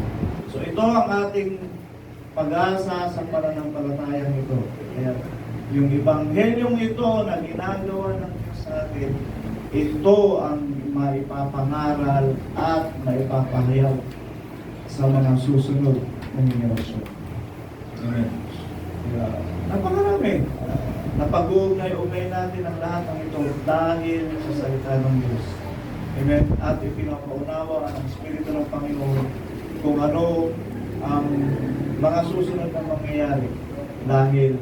[SPEAKER 2] So ito ang ating pag-asa sa pananampalatayang ito. Kaya yung ebanghelyong ito na ginagawa ng Diyos sa atin, ito ang maipapangaral at maipapahayaw sa mga susunod na henerasyon. Amen. Napakarami. Napag-uugnay-ugnay natin ang lahat ng ito dahil sa salita ng Diyos. Amen. At ipinapaunawa ang Espiritu ng Panginoon kung ano ang mga susunod na mangyayari dahil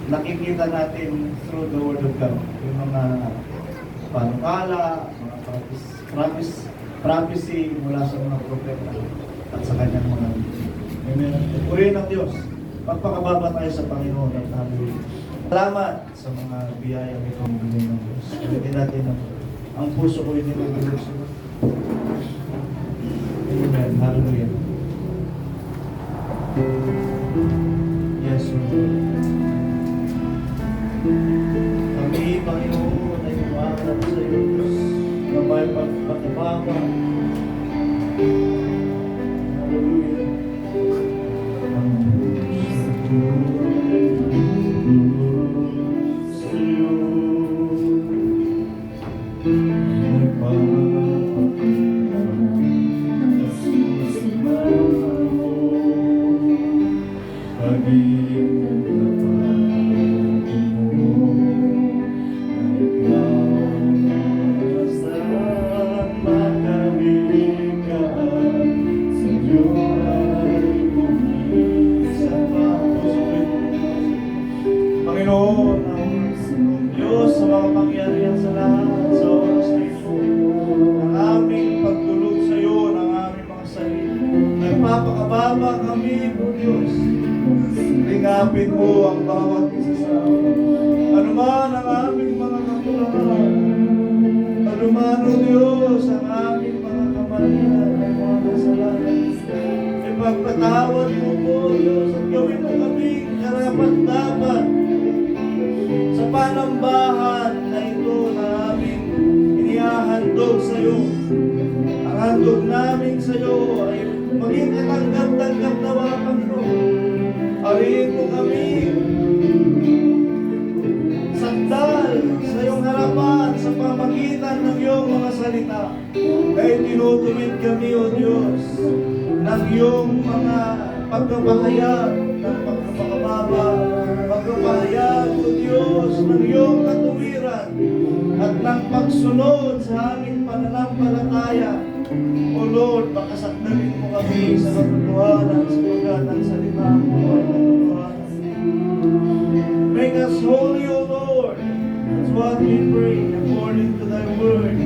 [SPEAKER 2] nakikita natin through the Word of God yung mga panukala, mga prophecy mula sa mga propeta at sa kanyang mga Amen. Purihin ng Diyos. Pagpakababa tayo sa Panginoon at tayo Salamat sa mga biyayang itong bigay ng Diyos. Pwede natin ang puso ko hindi nag-Diyos. Amen. Hallelujah. Yes, Lord. Kami, Panginoon, ay umaharap sa iyo, Diyos, na may pagpapababa. Hallelujah. Sa iyo, may Panginoon, ang Diyos sa mga pangyarihan sa lahat, sa oras na ito, ang aming pagtulog sa iyo, ng aming mga sarili. Nagpapakababa kami, O Diyos. Lingapin mo ang bawat isa sa amin. Ano man ang aming mga kakulangan, ano man, O Diyos, ang aming mga kamalian, ay mga kasalanan. Ipagpatawad mo po, Diyos, at gawin mo kami karapat-dapat sa panambahan na ito na aming inihahandog sa iyo. Ang handog namin sa iyo ay maging katanggap-tanggap na mga Panginoon. Ariin mo kami sakdal sa iyong harapan sa pamagitan ng iyong mga salita. Kaya tinutumid kami, O Diyos, ng iyong mga pagpapahayag, ng pagpapakababa, pagpapahayag, O Diyos, ng iyong katuwiran at ng pagsunod sa aming pananampalataya. O Lord, pakasakdalin mo kami sa katotohanan sapagkat ang salita mo ay katotohanan. Make us holy, O Lord. That's what we pray according to thy word.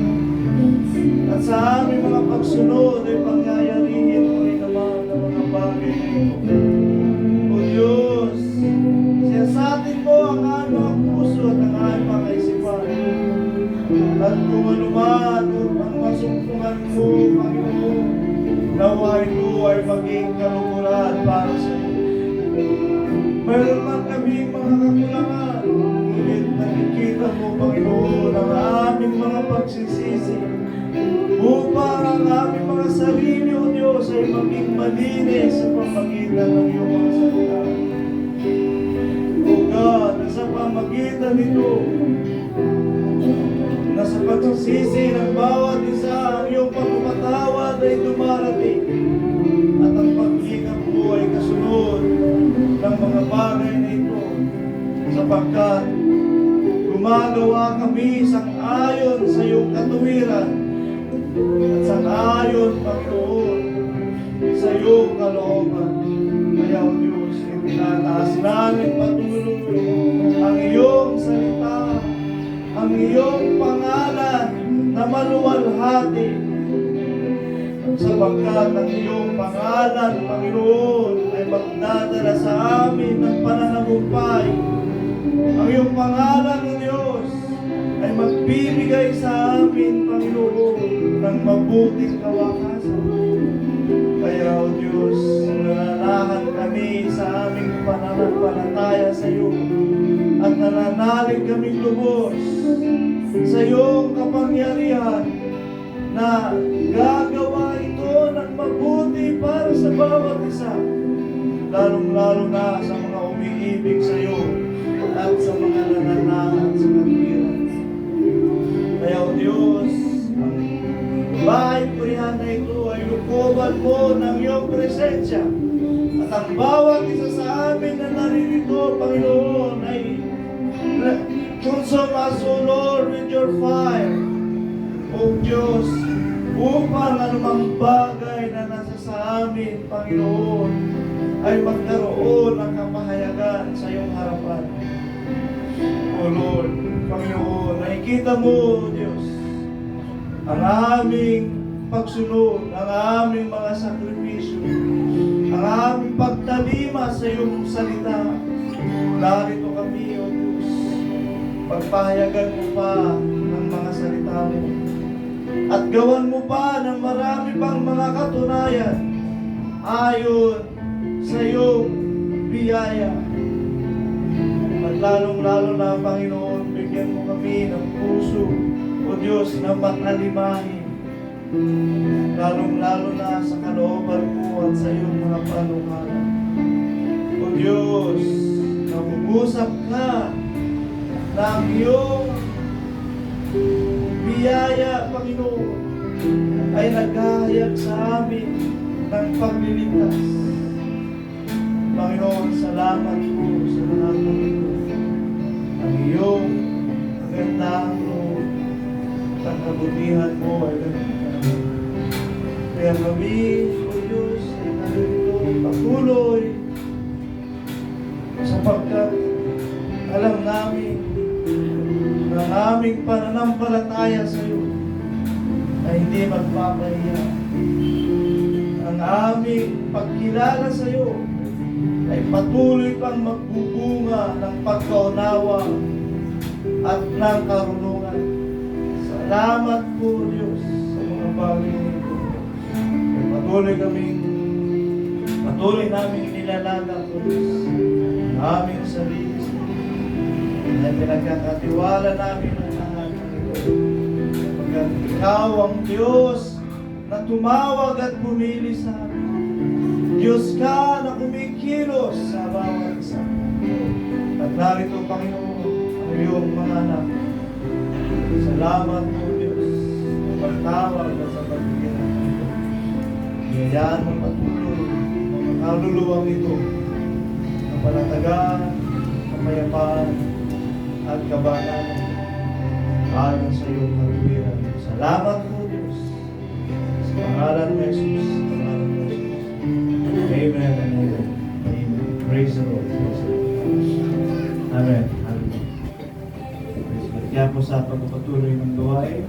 [SPEAKER 2] At sa aming mga pagsunod ay pangyayarihin mo rin naman ang mga bagay na ito. O Diyos, siyasatin mo ang aming mga puso at ang aming mga kaisipan. At kung ano man ang masumpungan mo, Panginoon, nawa ito ay maging kalungkuran para sa iyo. Mayroon man kami mga kakulangan, ngunit nakikita mo, Panginoon, ang aming mga pagsisisi upang ang aming mga sarili, O Diyos, ay maging malinis sa pamagitan ng iyong mga salita. O God, sa pamagitan nito, na sa pagsisisi ng bawat isa, ang iyong pagpapatawad ay dumarating at ang paglingap mo ay kasunod ng mga bagay na ito sapagkat gumagawa kami sang-ayon sa iyong katuwiran at sang-ayon, Panginoon, sa iyong kalooban. Kaya, O Diyos, itinataas namin patuloy ang iyong salita, ang iyong pangalan na maluwalhati sapagkat ang iyong pangalan, Panginoon, ay magdadala sa amin ng pananagumpay. Ang iyong pangalan, O Diyos, ay magbibigay sa amin, Panginoon, ng mabuting kawakasan. Kaya, O Diyos, nananahan kami sa aming pananampalataya sa iyo at nananalig kaming lubos sa iyong kapangyarihan na gagawa ito ng mabuti para sa bawat isa, lalong-lalo na sa mga umiibig sa iyo at sa mga nananahan sa katwiran. Kaya, O Diyos, ang bahay purihan na ito ay lukoban mo ng iyong presensya at ang bawat isa sa amin na naririto, Panginoon, ay consume us, O Lord, with your fire. O Diyos, upang anumang bagay na nasa sa amin, Panginoon, ay magkaroon ng kapahayagan sa iyong harapan. O Lord, Panginoon, nakikita mo, Diyos, ang aming pagsunod, ang aming mga sakripisyo, ang aming pagtalima sa iyong salita. Narito kami, O Diyos, Pagpahayagan mo pa ng mga salita mo. At gawan mo pa ng marami pang mga katunayan ayon sa iyong biyaya. At lalong-lalo na, Panginoon, bigyan mo kami ng puso, O Diyos, na matalimahin. Lalong-lalo na sa kalooban mo at sa iyong mga panukala. O Diyos, nangungusap ka ng iyong biyaya, Panginoon, ay naghahayag sa amin ng pagliligtas. Panginoon, salamat po sa lahat ng ito. Ang iyong kagandahang loob at kabutihan mo ay ganun. Kaya kami, O Diyos, ay narito patuloy sapagkat alam namin na ang aming pananampalataya sa iyo ay hindi magpapahiya. Ang aming pagkilala sa iyo ay patuloy pang magbubunga ng pagkaunawa at ng karunungan. Salamat po, Diyos, sa mga bagay nito. Ay patuloy namin inilalaga, O Diyos, ang aming sarili sa iyo. Ay pinagkakatiwala namin ang lahat ng ito. Pagkat ikaw ang Diyos na tumawag at pumili sa amin. Diyos ka na kumikilos sa bawat isa. At narito, Panginoon, ang iyong mga anak. Salamat po, Diyos, sa pagtawag at sa pagbigyan natin ito. Iyayaan mo patuloy ang kaluluwang ito na palatagan, kapayapaan, at kabanalan ayon sa iyong katuwiran. Salamat po, Diyos. Sa pangalan ni Jesus. Sa pangalan ni Jesus. Amen and amen. Amen. Praise the Lord. Praise the Lord. Amen. Amen. Praise the Lord. Kaya po sa pagpapatuloy ng gawain,